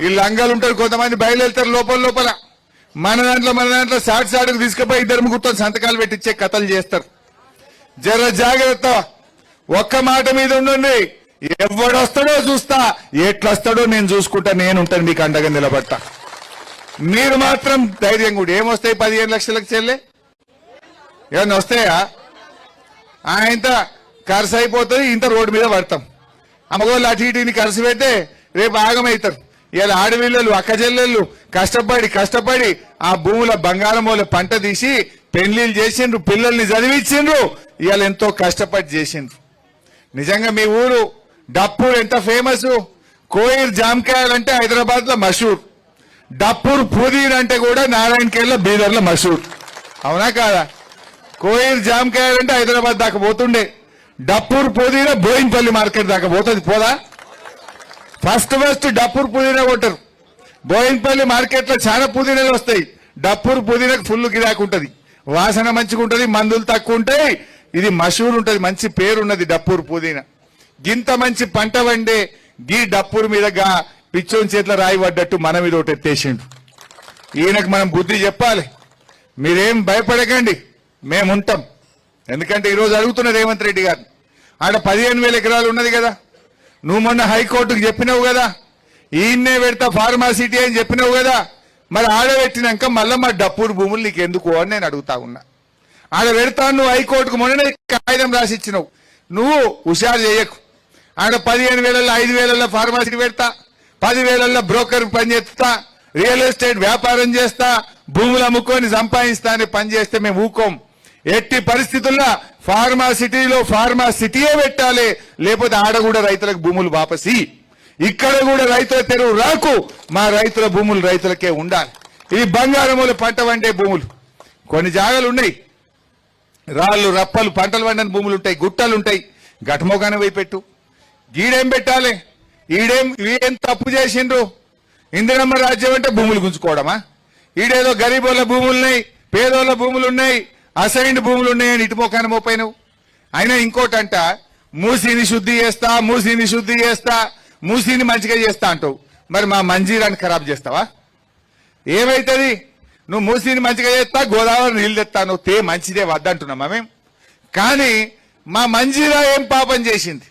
ఈ లంగాలు ఉంటారు, కొంతమంది బయలుదేరుతారు లోపల. మన దాంట్లో సాటుకు తీసుకుపోయి 2 ముగ్గురుతో సంతకాలు పెట్టించే కథలు చేస్తారు. జర జాగ్రత్త. ఒక్క మాట మీద ఉండండి, ఎవడొస్తాడో చూస్తా, ఎట్లొస్తాడో నేను చూసుకుంటా, నేనుంటాను మీకు అండగా నిలబడతా. మీరు మాత్రం ధైర్యంగా కూడా. ఏమొస్తాయి 15 లక్షలకు చెల్లె? ఏమన్నా వస్తాయా? ఇంత ఖర్చు అయిపోతుంది, ఇంత రోడ్డు మీద పడతాం. అమ్మగోళ్ళు అటు ఇటుని ఖర్చు పెడితే రేపు ఆగమవుతారు. ఇలా ఆడపిల్లలు అక్క చెల్లెళ్ళు కష్టపడి ఆ భూముల బంగారమూల పంట తీసి పెళ్లిళ్ళు చేసిండ్రు, పిల్లల్ని చదివించిండ్రు, ఇవాళ ఎంతో కష్టపడి చేసిండ్రు. నిజంగా మీ ఊరు డప్పూర్ ఎంత ఫేమస్. కోయిర్ జామకాయలు అంటే హైదరాబాద్ లో మషూర్, డప్పూర్ పుదీన్ అంటే కూడా నారాయణఖేడ్ లో బీదర్ లో మషూర్. అవునా కాదా? కోయిర్ జామకాయలు అంటే హైదరాబాద్ దాకా పోతుండే, డప్పూర్ పుదీనా బోయిన్పల్లి మార్కెట్ దాకా పోతుంది. పోదా? ఫస్ట్ డప్పూర్ పుదీనా కొట్టరు. బోయిన్పల్లి మార్కెట్ లో చాలా పుదీనాలు వస్తాయి. డప్పూర్ పుదీనాకు ఫుల్ గిరాకు ఉంటది, వాసన మంచిగా ఉంటది, మందులు తక్కువ ఉంటాయి. ఇది మషూర్ ఉంటది, మంచి పేరున్నది డప్పూర్ పుదీనా. గింత మంచి పంట వండే గీ డప్పూర్ మీద పిచ్చోని చేతిలో రాయి పడ్డట్టు మన మీద ఒకటి ఎత్తేసిండు. ఈయనకు మనం బుద్ధి చెప్పాలి. మీరేం భయపడకండి, మేముంటాం. ఎందుకంటే ఈరోజు అడుగుతున్న రేవంత్ రెడ్డి గారు, ఆడ 15,000 ఎకరాలు ఉన్నది కదా, నువ్వు మొన్న హైకోర్టుకు చెప్పినావు కదా, ఈయన్నే పెడతా ఫార్మాసిటీ అని చెప్పినావు కదా, మరి ఆడ పెట్టినాక మళ్ళీ మా డప్పూరు భూములు నీకు ఎందుకు అని నేను అడుగుతా ఉన్నా. ఆడ పెడతాను, నువ్వు హైకోర్టుకు మొన్న కాగితం రాసి ఇచ్చినావు, నువ్వు హుషారు చేయకు. ఆడ 15,000 5,000 ఫార్మాసిటీ పెడతా, 10,000 బ్రోకర్ పని చేస్తా, రియల్ ఎస్టేట్ వ్యాపారం చేస్తా, భూములు అమ్ముకొని సంపాదిస్తా అని పని చేస్తే మేము ఊకోం. ఎట్టి పరిస్థితుల్లో ఫార్మాసిటీలో ఫార్మాసిటీయే పెట్టాలి, లేకపోతే ఆడ కూడా రైతులకు భూములు వాపసి, ఇక్కడ కూడా రైతుల తెరువు రాకు, మా రైతుల భూములు రైతులకే ఉండాలి. ఇది బంగారముల పంట వండే భూములు. కొన్ని జాగాలు ఉన్నాయి, రాళ్ళు రప్పలు పంటలు పండని భూములు ఉంటాయి, గుట్టలు ఉంటాయి, గటమోగానే పోయి పెట్టు. గీడేం పెట్టాలి, ఈడేం తప్పు చేసిండ్రు? ఇందిరమ్మ రాజ్యం అంటే భూములు గుంజుకోవడమా? ఈడేదో గరీబోళ్ళ భూములున్నాయి, పేదోళ్ళ భూములున్నాయి, అసైన్డ్ భూములు ఉన్నాయని ఇటుమోకాన మోపోయినావు. అయినా ఇంకోటంట, మూసీని శుద్ధి చేస్తా, మూసీని శుద్ధి చేస్తా, మూసీని మంచిగా చేస్తా అంటావు. మరి మా మంజీరాన్ని ఖరాబ్ చేస్తావా? ఏమైతుంది? నువ్వు మూసీని మంచిగా చేస్తా, గోదావరి నీళ్ళు తెస్తా, నువ్వు తే మంచిదే వద్దంటున్నామా మేము? కానీ మా మంజీరా ఏం పాపం చేసింది?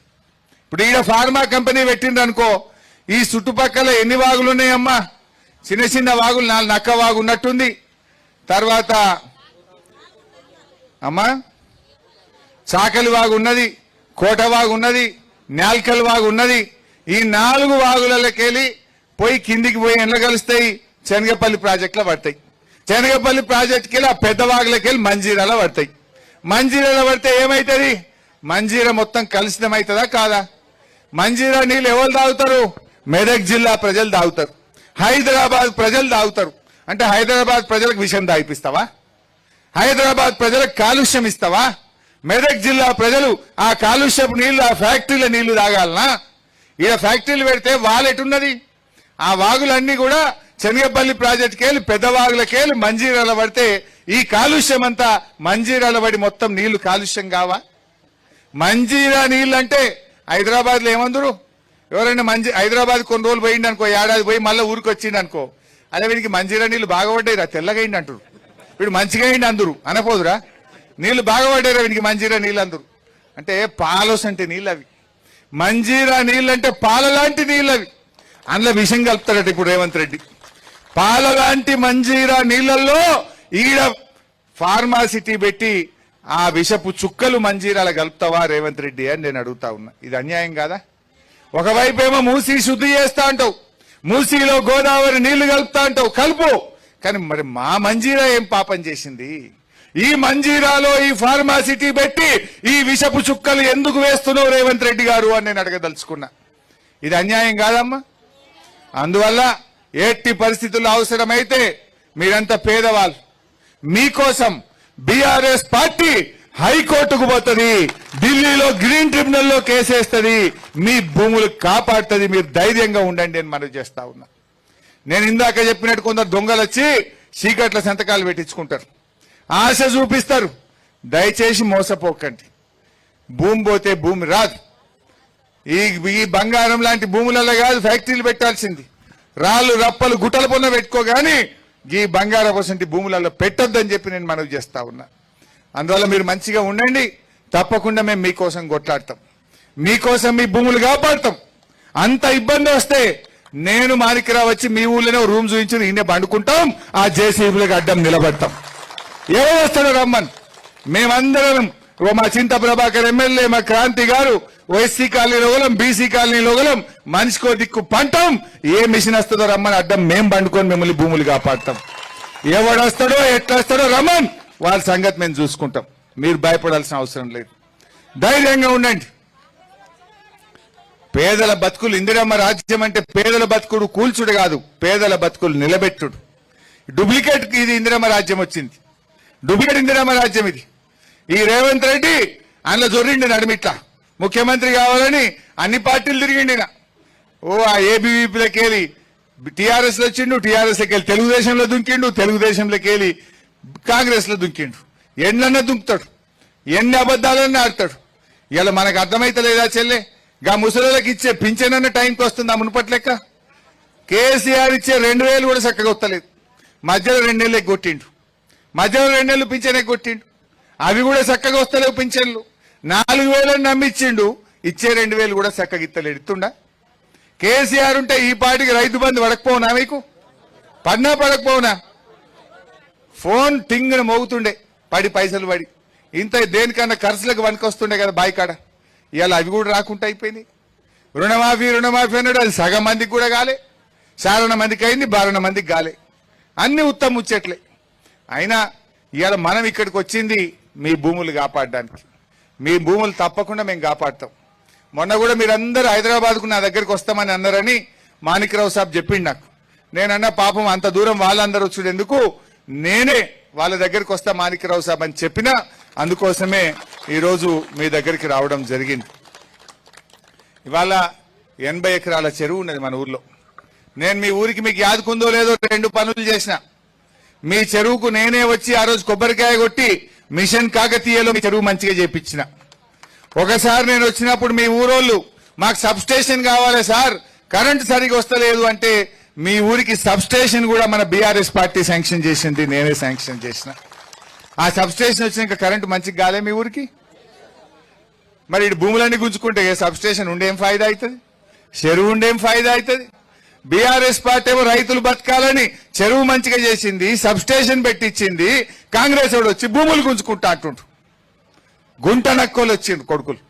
ఇప్పుడు ఈడ ఫార్మా కంపెనీ పెట్టిండ్రు అనుకో, ఈ చుట్టుపక్కల ఎన్ని వాగులు ఉన్నాయమ్మా? చిన్న చిన్న వాగులు, 4 నక్క వాగు ఉన్నట్టుంది, తర్వాత అమ్మా చాకలి వాగు ఉన్నది, కోట వాగు ఉన్నది, నేల్కల్ వాగు ఉన్నది. ఈ 4 వాగులకెళ్ళి పోయి కిందికి పోయి ఎండ్ల కలుస్తాయి, శనగపల్లి ప్రాజెక్టులో పడతాయి. శనగపల్లి ప్రాజెక్టుకి వెళ్ళి ఆ పెద్ద వాగులకి వెళ్ళి మంజీరాలో పడతాయి. మంజీరాలో పడితే ఏమవుతుంది? మంజీరా మొత్తం కలుషితం అవుతుందా కాదా? మంజీరా నీళ్ళు ఎవరు తాగుతారు? మెదక్ జిల్లా ప్రజలు తాగుతారు, హైదరాబాద్ ప్రజలు తాగుతారు. అంటే హైదరాబాద్ ప్రజలకు విషయం తాగిపిస్తావా? హైదరాబాద్ ప్రజలకు కాలుష్యం ఇస్తావా? మెదక్ జిల్లా ప్రజలు ఆ కాలుష్యపు నీళ్లు, ఆ ఫ్యాక్టరీల నీళ్లు తాగాలనా? ఈడ ఫ్యాక్టరీలు పెడితే వాలెటున్నది? ఆ వాగులన్నీ కూడా శనగపల్లి ప్రాజెక్టుకి వెళ్ళి పెద్ద వాగులకెళ్ళి మంజీరాల పడితే ఈ కాలుష్యం అంతా మంజీరాల పడి మొత్తం నీళ్లు కాలుష్యం కావా? మంజీరా నీళ్ళు అంటే హైదరాబాద్ లో ఏమందరు? ఎవరైనా హైదరాబాద్ కొన్ని రోజులు పోయింది అనుకో, ఏడాది పోయి మళ్ళీ ఊరికి వచ్చింది అనుకో, అదే వీడికి మంజీరా నీళ్లు బాగా పడ్డాయిరా, తెల్లగా అయింది అంటారు. వీడు మంచిగా అయింది అందరు అనపోదురా, నీళ్లు బాగా పడ్డాయిరా వీడికి మంజీరా నీళ్ళు అందరు. అంటే పాలోస్ అంటే నీళ్ళు అవి, మంజీరా నీళ్ళు అంటే పాల లాంటి నీళ్ళు అవి. అందులో విషం కలుపుతాడట ఇప్పుడు రేవంత్ రెడ్డి. పాల లాంటి మంజీరా నీళ్లలో ఈడ ఫార్మాసిటీ పెట్టి ఆ విషపు చుక్కలు మంజీరాల కలుపుతావా రేవంత్ రెడ్డి అని నేను అడుగుతా ఉన్నా. ఇది అన్యాయం కాదా? ఒకవైపు ఏమో మూసీ శుద్ధి చేస్తా అంటావు, మూసీలో గోదావరి నీళ్లు కలుపుతా అంటావు, కలుపు. కానీ మరి మా మంజీరా ఏం పాపం చేసింది? ఈ మంజీరాలో ఈ ఫార్మాసిటీ పెట్టి ఈ విషపు చుక్కలు ఎందుకు వేస్తున్నావు రేవంత్ రెడ్డి గారు అని నేను అడగదలుచుకున్నా. ఇది అన్యాయం కాదమ్మా? అందువల్ల ఎట్టి పరిస్థితుల్లో అవసరమైతే మీరంతా పేదవాళ్ళు, మీకోసం బీఆర్ఎస్ పార్టీ హైకోర్టుకు పోతుంది, ఢిల్లీలో గ్రీన్ ట్రిబ్యునల్లో కేసేస్తుంది, మీ భూములు కాపాడుతుంది. మీరు ధైర్యంగా ఉండండి అని మనవి చేస్తా ఉన్నా. నేను ఇందాక చెప్పినట్టు కొందరు దొంగలు వచ్చి చీకట్ల సంతకాలు పెట్టించుకుంటారు, ఆశ చూపిస్తారు. దయచేసి మోసపోకండి. భూమి పోతే భూమి రాదు. ఈ బంగారం లాంటి భూములలో కాదు ఫ్యాక్టరీలు పెట్టాల్సింది, రాళ్ళు రప్పలు గుట్టల పొన్న పెట్టుకోగాని ఈ బంగారం వసంటి భూములలో పెట్టొద్దని చెప్పి నేను మనవి చేస్తా ఉన్నా. అందువల్ల మీరు మంచిగా ఉండండి, తప్పకుండా మేము మీకోసం కొట్లాడతాం, మీకోసం మీ భూములు కాపాడతాం. అంత ఇబ్బంది వస్తే నేను మాణిక్యరావు వచ్చి మీ ఊళ్ళోనే రూమ్ చూపించి ఈయనే పండుకుంటాం, ఆ జేసీబీలకు అడ్డం నిలబడతాం. ఎవరు వస్తాడో రమ్మని. మేమందరం మా చింత ప్రభాకర్ ఎమ్మెల్యే, మా క్రాంతి గారు ఓఎస్సీ కాలనీలో గలం, బీసీ కాలనీలో గలం, మనిషికో దిక్కు పంటాం. ఏ మిషన్ వస్తుందో రమ్మని అడ్డం మేము పండుకొని మిమ్మల్ని భూములు కాపాడతాం. ఎవడు వస్తాడో ఎట్లా వస్తాడో రమ్మన్, వాళ్ళ సంగతి మేము చూసుకుంటాం. మీరు భయపడాల్సిన అవసరం లేదు, ధైర్యంగా ఉండండి. పేదల బతుకులు, ఇందిరమ్మ రాజ్యం అంటే పేదల బతుకుడు కూల్చుడు కాదు, పేదల బతుకులు నిలబెట్టుడు. డూప్లికేట్ ఇది ఇందిరమ్మ రాజ్యం వచ్చింది, డూప్లికేట్ ఇందిరమ్మ రాజ్యం ఇది. ఈ రేవంత్ రెడ్డి అందులో జొర్రిండి నడిమిట్లా ముఖ్యమంత్రి కావాలని అన్ని పార్టీలు తిరిగిండిన. ఓ ఆ ఏబీవీపీలోకి వెళ్ళి టీఆర్ఎస్ లో వచ్చిండు, టీఆర్ఎస్ లోకి వెళ్ళి తెలుగుదేశంలో దుంకిండు, తెలుగుదేశంలోకి వెళ్ళి కాంగ్రెస్ లో దుంకిండు. ఎన్నన్నా దుంకుతాడు, ఎన్ని అబద్దాలన్నా ఆడతాడు. ఇలా మనకు అర్థమైతే లేదా చెల్లె? గా ముసలికి ఇచ్చే పింఛన్ అన్న టైంకి వస్తుంది ఆ మునుపటి లెక్క. కేసీఆర్ ఇచ్చే 2,000 కూడా చక్కగా వస్తలేదు. మధ్యలో 2 నెలలు ఎగ్గొట్టిండు, మధ్యలో 2 నెలలు పింఛన్ ఎగ్గొట్టిండు. అవి కూడా చక్కగా వస్తలేవు పింఛన్లు. 4,000 నమ్మిచ్చిండు, ఇచ్చే 2,000 కూడా చక్కగా ఇత్తలేడు. ఇస్తుండా? కేసీఆర్ ఉంటే ఈ పాటికి రైతు బంధు పడకపోవునా, మీకు పడకపోవునా? ఫోన్ టింగ్ను మోగుతుండే పడి పైసలు పడి, ఇంత దేనికన్నా ఖర్చులకు వనుకొస్తుండే కదా బాయికాడ. ఇవాళ అవి కూడా రాకుండా అయిపోయినాయి. రుణమాఫీ అన్నాడు, అది సగం మందికి కూడా కాలే, చారణ మందికి అయింది, 12 మందికి కాలే. అన్ని ఉత్తమ ముచ్చట్లే. అయినా ఇవాళ మనం ఇక్కడికి వచ్చింది మీ భూములు కాపాడడానికి. మీ భూములు తప్పకుండా మేము కాపాడుతాం. మొన్న కూడా మీరందరూ హైదరాబాద్కు నా దగ్గరికి వస్తామని అన్నారని మాణిక్రావు సాబ్ చెప్పిండు నాకు. నేనన్నా పాపం అంత దూరం వాళ్ళందరూ వచ్చేందుకు నేనే వాళ్ళ దగ్గరికి వస్తా మాణిక్రావు సాబ్ అని చెప్పినా, అందుకోసమే ఈరోజు మీ దగ్గరికి రావడం జరిగింది. ఇవాళ 80 ఎకరాల చెరువు ఉన్నది మన ఊర్లో. నేను మీ ఊరికి మీకు యాదుకుందో లేదో 2 పనులు చేసిన. మీ చెరువుకు నేనే వచ్చి ఆ రోజు కొబ్బరికాయ కొట్టి మిషన్ కాకతీయలో మీ చెరువు మంచిగా చేపించిన. ఒకసారి నేను వచ్చినప్పుడు మీ ఊరోళ్ళు మాకు సబ్ స్టేషన్ కావాలి సార్, కరెంటు సరిగా వస్తలేదు అంటే మీ ఊరికి సబ్ స్టేషన్ కూడా మన బీఆర్ఎస్ పార్టీ శాంక్షన్ చేసింది, నేనే శాంక్షన్ చేసిన. ఆ సబ్ స్టేషన్ వచ్చినాక కరెంటు మంచిగా కాలే మీ ఊరికి. మరి ఇటు భూములన్నీ గుంజుకుంటే సబ్ స్టేషన్ ఉండేం ఫాయిదా అవుతుంది, చెరువు ఉండేం ఫాయిదా అవుతుంది. బీఆర్ఎస్ పార్టీ ఏమో రైతులు బతకాలని చెరువు మంచిగా చేసింది, సబ్ స్టేషన్ పెట్టించింది. కాంగ్రెస్ వాడు వచ్చి భూములు గుంజుకుంటా అంటుండ్రు. గుంట నక్కోలు వచ్చిండు కొడుకులు.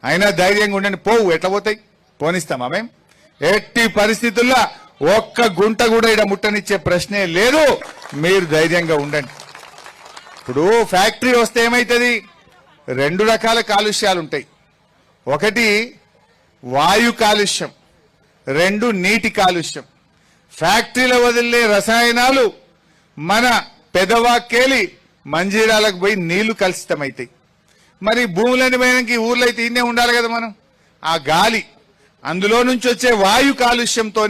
అయినా ధైర్యంగా ఉండండి, పోవు ఎట్లా పోతాయి, పోనిస్తామా మేము? ఎట్టి పరిస్థితుల్లో ఒక్క గుంట కూడా ఇక్కడ ముట్టనిచ్చే ప్రశ్నే లేదు. మీరు ధైర్యంగా ఉండండి. ఇప్పుడు ఫ్యాక్టరీ వస్తే ఏమైతుంది? 2 రకాల కాలుష్యాలు ఉంటాయి. ఒకటి వాయు కాలుష్యం, 2 నీటి కాలుష్యం. ఫ్యాక్టరీలో వదిలే రసాయనాలు మన పెదవాక్కేలి మంజీరాలకు పోయి నీళ్లు కలుషితమవుతాయి. మరి భూములని పోయినాక ఈ ఊర్లో అయితే ఇన్నే ఉండాలి కదా మనం. ఆ గాలి, అందులో నుంచి వచ్చే వాయు కాలుష్యంతో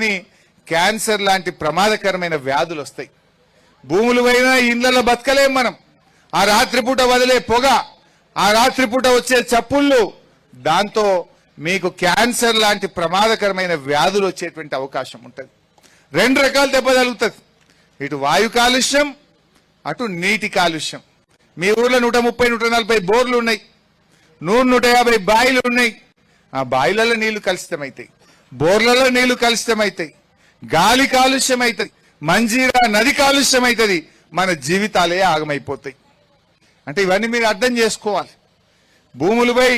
క్యాన్సర్ లాంటి ప్రమాదకరమైన వ్యాధులు వస్తాయి. భూములు పోయినా ఇళ్లలో బతకలేం మనం. ఆ రాత్రిపూట వదిలే పొగ, ఆ రాత్రిపూట వచ్చే చప్పుళ్ళు, దాంతో మీకు క్యాన్సర్ లాంటి ప్రమాదకరమైన వ్యాధులు వచ్చేటువంటి అవకాశం ఉంటుంది. 2 రకాల దెబ్బ తగులుతుంది, ఇటు వాయు కాలుష్యం, అటు నీటి కాలుష్యం. మీ ఊర్లో 130-140 బోర్లు ఉన్నాయి, 100-150 బాయిలు ఉన్నాయి. ఆ బాయిలలో నీళ్లు కలుషితమవుతాయి, బోర్లలో నీళ్లు కలుషితమవుతాయి, గాలి కాలుష్యం అవుతుంది, మంజీరా నది కాలుష్యం అవుతుంది, మన జీవితాలే ఆగమైపోతాయి. అంటే ఇవన్నీ మీరు అర్థం చేసుకోవాలి. భూములు పోయి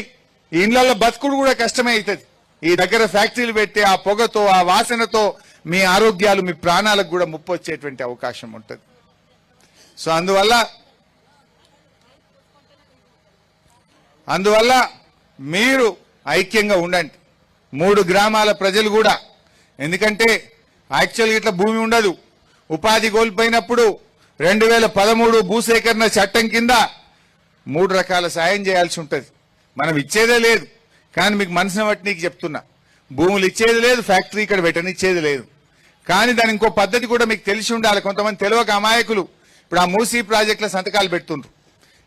ఇళ్లలో బతుకుడు కూడా కష్టమే అవుతుంది. ఈ దగ్గర ఫ్యాక్టరీలు పెట్టి ఆ పొగతో, ఆ వాసనతో మీ ఆరోగ్యాలు, మీ ప్రాణాలకు కూడా ముప్పు వచ్చేటువంటి అవకాశం ఉంటుంది. సో అందువల్ల మీరు ఐక్యంగా ఉండండి, 3 గ్రామాల ప్రజలు కూడా. ఎందుకంటే యాక్చువల్గా ఇట్లా భూమి ఉండదు. ఉపాధి కోల్పోయినప్పుడు 2013 భూసేకరణ చట్టం కింద 3 రకాల సాయం చేయాల్సి ఉంటుంది. మనం ఇచ్చేదే లేదు, కానీ మీకు మనసుని బట్టి నీకు చెప్తున్నా, భూములు ఇచ్చేది లేదు, ఫ్యాక్టరీ ఇక్కడ పెట్టనిచ్చేది లేదు. కానీ దాని ఇంకో పద్ధతి కూడా మీకు తెలిసి ఉండాలి. కొంతమంది తెలియక అమాయకులు ఇప్పుడు ఆ మూసీ ప్రాజెక్టుల సంతకాలు పెడుతుండ్రు.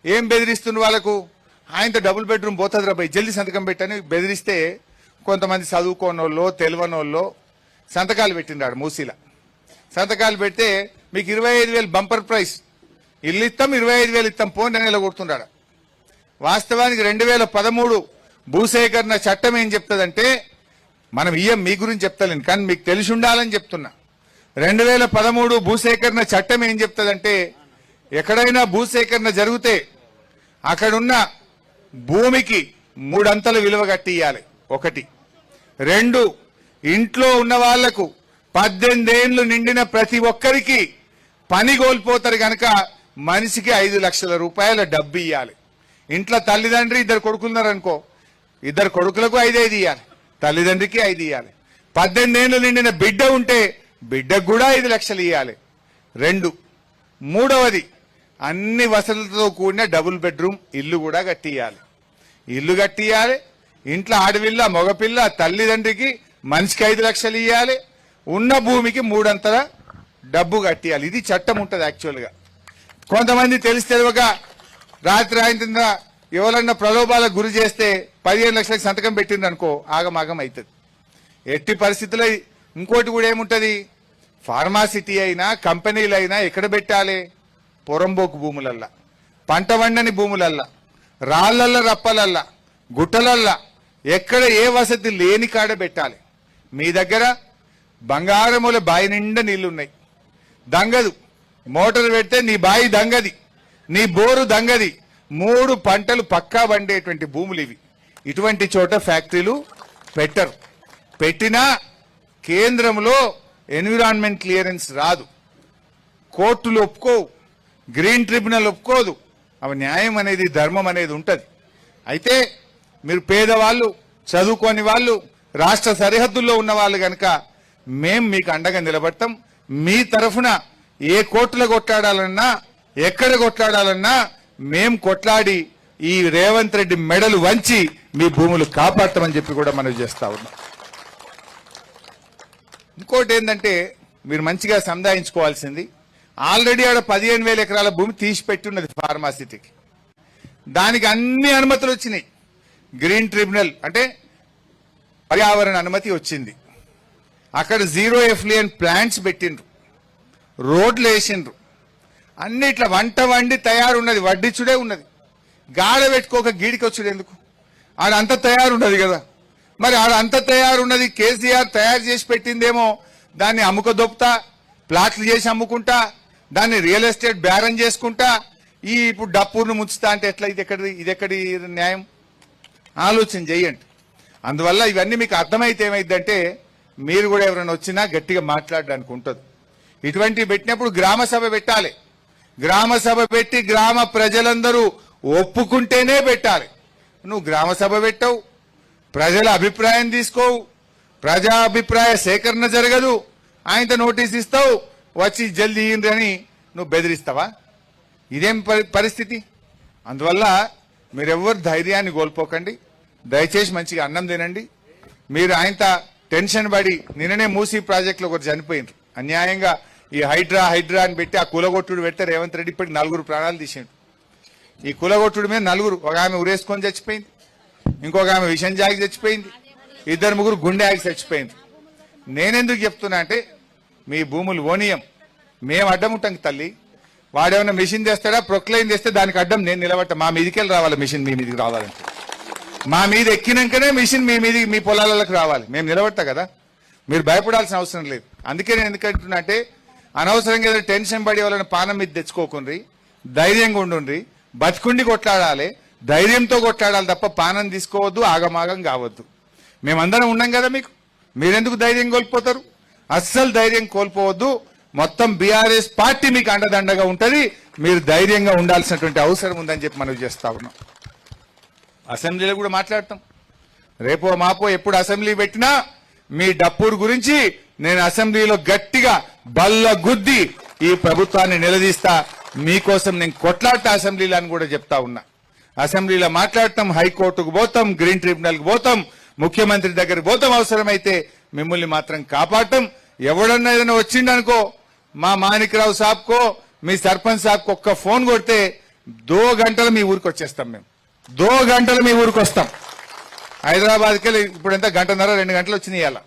ఏం బెదిరిస్తుండ్రు వాళ్ళకు? ఆయనతో డబుల్ బెడ్రూమ్ పోతుంది రాబాయి, జల్దీ సంతకం పెట్టని బెదిరిస్తే కొంతమంది చదువుకోనోళ్ళో తెలియనోళ్ళో సంతకాలు పెట్టిండాడు మూసీల. సంతకాలు పెడితే మీకు 25,000 బంపర్ ప్రైస్, ఇల్లు ఇస్తాం, 25,000 ఇస్తాం, పోనీ నెల కొడుతున్నాడు. వాస్తవానికి 2013 భూసేకరణ చట్టం ఏం చెప్తుందంటే, మనం ఇయ్యం మీ గురించి చెప్తలేను కానీ మీకు తెలిసి ఉండాలని చెప్తున్నా. 2013 భూసేకరణ చట్టం ఏం చెప్తుందంటే, ఎక్కడైనా భూసేకరణ జరిగితే అక్కడున్న భూమికి 3 అంతల విలువ కట్టి ఇవ్వాలి. 1. 2, ఇంట్లో ఉన్న వాళ్లకు 18 ఏళ్లు నిండిన ప్రతి ఒక్కరికి పని కోల్పోతారు కనుక మనిషికి 5 లక్షల రూపాయల డబ్బు ఇవ్వాలి. ఇంట్లో తల్లిదండ్రి 2 కొడుకులున్నారనుకో, 2 కొడుకులకు 5 ఇవ్వాలి, తల్లిదండ్రికి 5 ఇవ్వాలి. 18 ఏళ్లు నిండిన బిడ్డ ఉంటే బిడ్డకు కూడా 5 లక్షలు ఇవ్వాలి. 2. 3వది, అన్ని వసతులతో కూడిన డబుల్ బెడ్రూమ్ ఇల్లు కూడా కట్టియాలి. ఇల్లు కట్టియాలి, ఇంట్లో ఆడపిల్ల మగపిల్ల తల్లిదండ్రికి మనిషికి 5 లక్షలు ఇవ్వాలి, ఉన్న భూమికి 3 అంతల డబ్బు కట్టియాలి. ఇది చట్టం ఉంటుంది. యాక్చువల్గా కొంతమంది తెలిస్తే రాత్రి ఆయన ఎవరన్నా ప్రలోభాలకు గురి చేస్తే 15 లక్షలకు సంతకం పెట్టింది అనుకో, ఆగమాగం అవుతుంది. ఎట్టి పరిస్థితుల్లో ఇంకోటి కూడా ఏముంటుంది, ఫార్మాసిటీ అయినా కంపెనీలు అయినా ఎక్కడ పెట్టాలి? పొరంబోకు భూములల్లా, పంట వండని భూములల్లా, రాళ్లల్ల రప్పలల్లా, గుట్టలల్లా, ఎక్కడ ఏ వసతి లేని కాడ పెట్టాలి. మీ దగ్గర బంగారముల బాయి నిండా నీళ్లున్నాయి, దంగదు. మోటార్ పెడితే నీ బాయి దంగది, నీ బోరు దంగది. 3 పంటలు పక్కా పండేటువంటి భూములు ఇవి. ఇటువంటి చోట ఫ్యాక్టరీలు పెట్టరు. పెట్టినా కేంద్రంలో ఎన్విరాన్మెంట్ క్లియరెన్స్ రాదు, కోర్టులు ఒప్పుకోవు, గ్రీన్ ట్రిబ్యునల్ ఒప్పుకోదు. అవి న్యాయం అనేది, ధర్మం అనేది ఉంటుంది. అయితే మీరు పేదవాళ్ళు, చదువుకోని వాళ్ళు, రాష్ట్ర సరిహద్దుల్లో ఉన్న వాళ్ళు కనుక మేం మీకు అండగా నిలబడతాం. మీ తరఫున ఏ కోర్టులో కొట్లాడాలన్నా, ఎక్కడ కొట్లాడాలన్నా మేం కొట్లాడి ఈ రేవంత్ రెడ్డి మెడలు వంచి మీ భూములు కాపాడతామని చెప్పి కూడా మనం చేస్తా ఉన్నాం. ఇంకోటి ఏంటంటే మీరు మంచిగా సంధాయించుకోవాల్సింది, ఆల్రెడీ ఆడ 15,000 ఎకరాల భూమి తీసి పెట్టున్నది ఫార్మాసిటీకి. దానికి అన్ని అనుమతులు వచ్చినాయి. గ్రీన్ ట్రిబ్యునల్ అంటే పర్యావరణ అనుమతి వచ్చింది. అక్కడ 0 ఎఫ్లుయెంట్ ప్లాంట్స్ పెట్టిండ్రు, రోడ్లు వేసిండ్రు, అన్ని ఇట్లా వంట వండి తయారున్నది, వడ్డిచ్చుడే ఉన్నది. గాడ పెట్టుకోక గీడికి వచ్చుడు ఎందుకు? ఆడంతా తయారున్నది కదా. మరి ఆడంతా తయారున్నది కేసీఆర్ తయారు చేసి పెట్టిందేమో, దాన్ని అమ్ముక దొప్పుతా, ప్లాట్లు చేసి అమ్ముకుంటా, దాన్ని రియల్ ఎస్టేట్ బేరం చేసుకుంటా, ఈ ఇప్పుడు డప్పూర్ను ముంచుతా అంటే ఎట్లా? ఇదెక్కడి న్యాయం? ఆలోచన చేయండి. అందువల్ల ఇవన్నీ మీకు అర్థమైతే ఏమైందంటే మీరు కూడా ఎవరైనా వచ్చినా గట్టిగా మాట్లాడడానికి ఉంటుంది. ఇటువంటివి పెట్టినప్పుడు గ్రామ సభ పెట్టాలి. గ్రామ సభ పెట్టి గ్రామ ప్రజలందరూ ఒప్పుకుంటేనే పెట్టాలి. నువ్వు గ్రామ సభ పెట్టవు, ప్రజల అభిప్రాయం తీసుకోవు, ప్రజా అభిప్రాయ సేకరణ జరగదు, ఆయనతో నోటీస్ ఇస్తావు, వచ్చి జల్దీ అని నువ్వు బెదిరిస్తావా? ఇదేం పరిస్థితి? అందువల్ల మీరెవ్వరు ధైర్యాన్ని కోల్పోకండి. దయచేసి మంచిగా అన్నం తినండి. మీరు ఆయనతో టెన్షన్ పడి, నిన్ననే మూసీ ప్రాజెక్టులో ఒకరు చనిపోయినారు అన్యాయంగా. ఈ హైడ్రా అని పెట్టి ఆ కులగొట్టుడు పెడితే రేవంత్ రెడ్డి ఇప్పటికి 4 ప్రాణాలు తీసిండు. ఈ కులగొట్టుడు మీద 4, ఒక ఆమె ఉరేసుకొని చచ్చిపోయింది, ఇంకొక ఆమె విషం జాగి చచ్చిపోయింది, 2, 3 గుండె ఆగి చచ్చిపోయింది. నేనెందుకు చెప్తున్నా అంటే మీ భూములు ఓనియం, మేము అడ్డం ఉంటాం తల్లి. వాడేమన్నా మిషన్ చేస్తాడా, ప్రొక్లైన్ చేస్తే దానికి అడ్డం నేను నిలబట్ట. మా మీదికెళ్ళి రావాలి మిషన్, మీ మీదికి రావాలంటే మా మీద ఎక్కినాకనే మిషన్ మీ పొలాలకు రావాలి. మేము నిలబడతా కదా, మీరు భయపడాల్సిన అవసరం లేదు. అందుకే నేను ఎందుకంటున్నా అంటే అనవసరంగా ఏదో టెన్షన్ పడి వాళ్ళని పానం మీద తెచ్చుకోకుండ్రి, ధైర్యంగా ఉండుండ్రి, బతుకుండి కొట్లాడాలి, ధైర్యంతో కొట్లాడాలి తప్ప పానం తీసుకోవద్దు, ఆగమాగం కావద్దు. మేమందరం ఉన్నాం కదా మీకు, మీరెందుకు ధైర్యం కోల్పోతారు? అస్సలు ధైర్యం కోల్పోవద్దు. మొత్తం బీఆర్ఎస్ పార్టీ మీకు అండదండగా ఉంటుంది. మీరు ధైర్యంగా ఉండాల్సినటువంటి అవసరం ఉందని చెప్పి మనం చేస్తా ఉన్నాం. అసెంబ్లీలో కూడా మాట్లాడతాం. రేపో మాపో ఎప్పుడు అసెంబ్లీ పెట్టినా మీ డప్పూరు గురించి నేను అసెంబ్లీలో గట్టిగా బల్ల గుద్ది ఈ ప్రభుత్వాన్ని నిలదీస్తా. మీకోసం నేను కొట్లాడతా అసెంబ్లీలో అని కూడా చెప్తా ఉన్నా. అసెంబ్లీలో మాట్లాడతాం, హైకోర్టుకు పోతాం, గ్రీన్ ట్రిబ్యునల్కి పోతాం, ముఖ్యమంత్రి దగ్గరికి పోతాం. అవసరమైతే మిమ్మల్ని మాత్రం కాపాడటం. ఎవడన్నా ఏదైనా వచ్చిండనుకో, మా మాణిక్రావు సాబ్కో మీ సర్పంచ్ సాబ్కో ఒక్క ఫోన్ కొడితే 2 గంటలు మీ ఊరికి వచ్చేస్తాం. మేము 2 గంటలు మీ ఊరికి వస్తాం. హైదరాబాద్కి వెళ్ళి ఇప్పుడు ఎంత 1.5 2 గంటలు వచ్చినాయి. అలా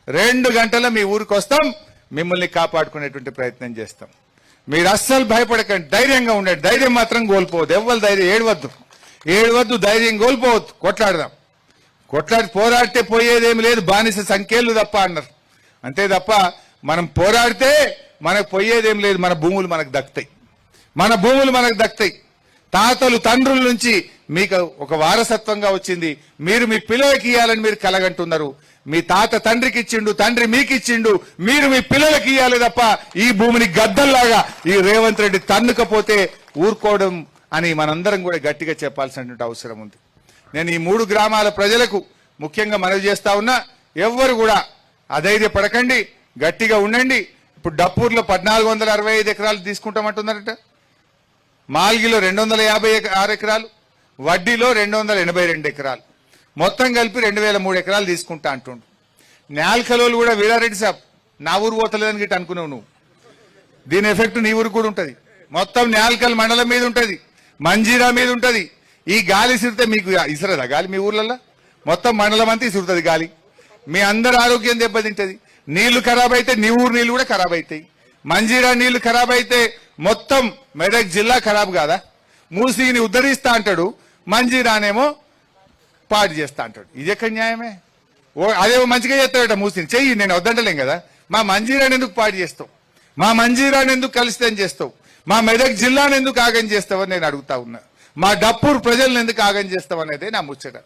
2 గంటలు మీ ఊరికి వస్తాం, మిమ్మల్ని కాపాడుకునేటువంటి ప్రయత్నం చేస్తాం. మీరు అస్సలు భయపడకండి, ధైర్యంగా ఉండండి. ధైర్యం మాత్రం కోల్పోవద్దు. ఎవ్వరు ధైర్యం ఏడవద్దు, ధైర్యం కోల్పోవద్దు. కొట్లాడదాం. కొట్లాడి పోరాడితే పోయేదేమి లేదు, బానిస సంఖ్యలు తప్ప అన్నారు. అంతే తప్ప మనం పోరాడితే మనకు పోయేదేం లేదు. మన భూములు మనకు దక్కుతాయి. తాతలు తండ్రుల నుంచి మీకు ఒక వారసత్వంగా వచ్చింది. మీరు మీ పిల్లలకి ఇవ్వాలని మీరు కలగంటున్నారు. మీ తాత తండ్రికి ఇచ్చిండు, తండ్రి మీకు ఇచ్చిండు, మీరు మీ పిల్లలకి ఇవ్వాలి తప్ప ఈ భూమిని గద్దల్లాగా ఈ రేవంత్ రెడ్డి తన్నుకపోతే ఊరుకోవడం అని మనందరం కూడా గట్టిగా చెప్పాల్సినటువంటి అవసరం ఉంది. నేను ఈ 3 గ్రామాల ప్రజలకు ముఖ్యంగా మనవి చేస్తా ఉన్నా, ఎవ్వరు కూడా అధైర్యపడకండి, గట్టిగా ఉండండి. ఇప్పుడు డప్పూర్లో 1465 ఎకరాలు తీసుకుంటామంటున్నారట, మాల్గిలో 256 ఎకరాలు, వడ్డీలో 282 ఎకరాలు, మొత్తం కలిపి 2003 ఎకరాలు తీసుకుంటా అంటుండు. నేల్కలోలు కూడా వీరారెడ్డి సాబ్ నా ఊరు పోతలేదని గిట్ట అనుకున్నావు నువ్వు. దీని ఎఫెక్ట్ నీ ఊరు కూడా ఉంటుంది. మొత్తం నేల్కల్ మండలం మీద ఉంటుంది, మంజీరా మీద ఉంటుంది. ఈ గాలి సిరితే మీకు ఇసరదా గాలి? మీ ఊర్లలో మొత్తం మండలం అంతా ఇసురుతుంది గాలి. మీ అందరి ఆరోగ్యం దెబ్బతింటది. నీళ్లు ఖరాబ్ అయితే నీ ఊరు నీళ్లు కూడా ఖరాబ్ అవుతాయి. మంజీరా నీళ్లు ఖరాబ్ అయితే మొత్తం మెదక్ జిల్లా ఖరాబ్ కాదా? మూసీని ఉద్ధరిస్తా అంటాడు, మంజీరానేమో పాడు చేస్తా అంటాడు. ఇది ఎక్కడ న్యాయమే? అదేమో మంచిగా చేస్తాడట మూసీని, చెయ్యి, నేను వద్దంటలేం కదా. మా మంజీరాని ఎందుకు పాడు చేస్తావు? మా మంజీరాని ఎందుకు కలుషితం చేస్తావు? మా మెదక్ జిల్లాను ఎందుకు ఆగం చేస్తావని నేను అడుగుతా ఉన్నా. మా డప్పూర్ ప్రజలను ఎందుకు ఆగం చేస్తావు అనేది నా ముచ్చట.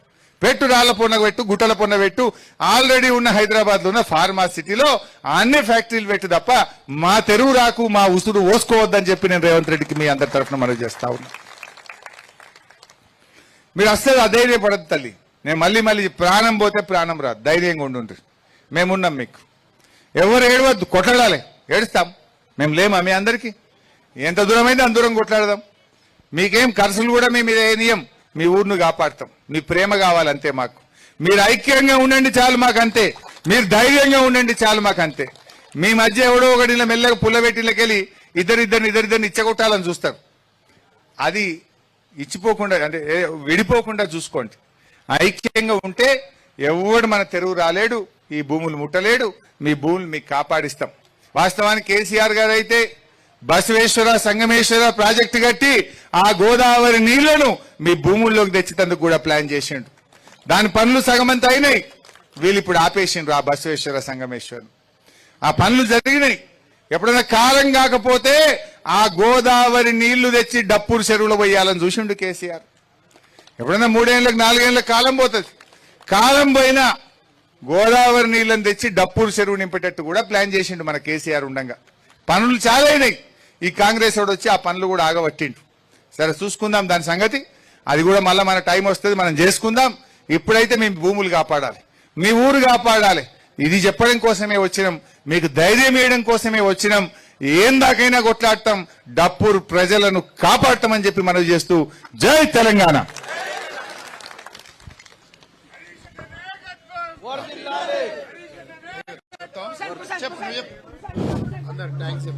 పెట్టు, రాళ్ల పొన్న పెట్టు, గుట్టల పొన్న పెట్టు, ఆల్రెడీ ఉన్న హైదరాబాద్ లో ఉన్న ఫార్మా సిటీలో అన్ని ఫ్యాక్టరీలు పెట్టు తప్ప మా తెరువు రాకు, మా ఉసురు ఓసుకోవద్దని చెప్పి నేను రేవంత్ రెడ్డికి మీ అందరి తరఫున మనవి చేస్తా ఉన్నా. మీరు అస్సలు అధైర్యపడద్దు తల్లి. నేను మళ్ళీ ప్రాణం పోతే ప్రాణం రాదు, ధైర్యంగా ఉండుండ్రి. మేమున్నాం మీకు. ఎవరు ఏడవద్దు, కొట్లాడాలి, ఏడుస్తాం. మేము లేమా మీ అందరికీ? ఎంత దూరమైంది అంత దూరం కొట్లాడదాం. మీకేం ఖర్చులు కూడా మేము ఏనియం, మీ ఊరిని కాపాడుతాం. మీ ప్రేమ కావాలంతే మాకు. మీరు ఐక్యంగా ఉండండి చాలు మాకు అంతే. మీరు ధైర్యంగా ఉండండి చాలు మాకు అంతే. మీ మధ్య ఎవడో ఒకటి ఇలా మెల్లగా పుల్లబెట్టిలకెళ్ళి ఇద్దరిద్దరిని ఇచ్చగొట్టాలని చూస్తారు. అది ఇచ్చిపోకుండా, అంటే విడిపోకుండా చూసుకోండి. ఐక్యంగా ఉంటే ఎవడు మన తెరువు రాలేడు, ఈ భూములు ముట్టలేడు. మీ భూములు మీకు కాపాడిస్తాం. వాస్తవానికి కేసీఆర్ గారు అయితే బసవేశ్వర సంగమేశ్వర ప్రాజెక్టు కట్టి ఆ గోదావరి నీళ్లను మీ భూముల్లోకి తెచ్చేందుకు కూడా ప్లాన్ చేసిండు. దాని పనులు సగమంతా అయినాయి. వీళ్ళు ఇప్పుడు ఆపేసిండ్రు ఆ బసవేశ్వర సంగమేశ్వరం. ఆ పనులు జరిగినాయి. ఎప్పుడైనా కాలం కాకపోతే ఆ గోదావరి నీళ్లు తెచ్చి డప్పూరు చెరువులో పోయాలని చూసిండు కేసీఆర్. ఎప్పుడైనా 3 ఏళ్ళకి 4 ఏళ్ళకి కాలం పోతుంది. కాలం పోయినా గోదావరి నీళ్లను తెచ్చి డప్పూరు చెరువు నింపేటట్టు కూడా ప్లాన్ చేసిండు మన కేసీఆర్ ఉండంగా. పనులు చాలా అయినాయి. ఈ కాంగ్రెస్ వాడు వచ్చి ఆ పనులు కూడా ఆగబట్టిండు. సరే, చూసుకుందాం దాని సంగతి. అది కూడా మళ్ళీ మన టైం వస్తుంది, మనం చేసుకుందాం. ఇప్పుడైతే మేము భూములు కాపాడాలి, మీ ఊరు కాపాడాలి. ఇది చెప్పడం కోసమే వచ్చినాం, మీకు ధైర్యం వేయడం కోసమే వచ్చినాం. ఏం దాకైనా కొట్లాడటం, డప్పూరు ప్రజలను కాపాడటం చెప్పి మనవి చేస్తూ జై తెలంగాణ. అందరు థ్యాంక్స్.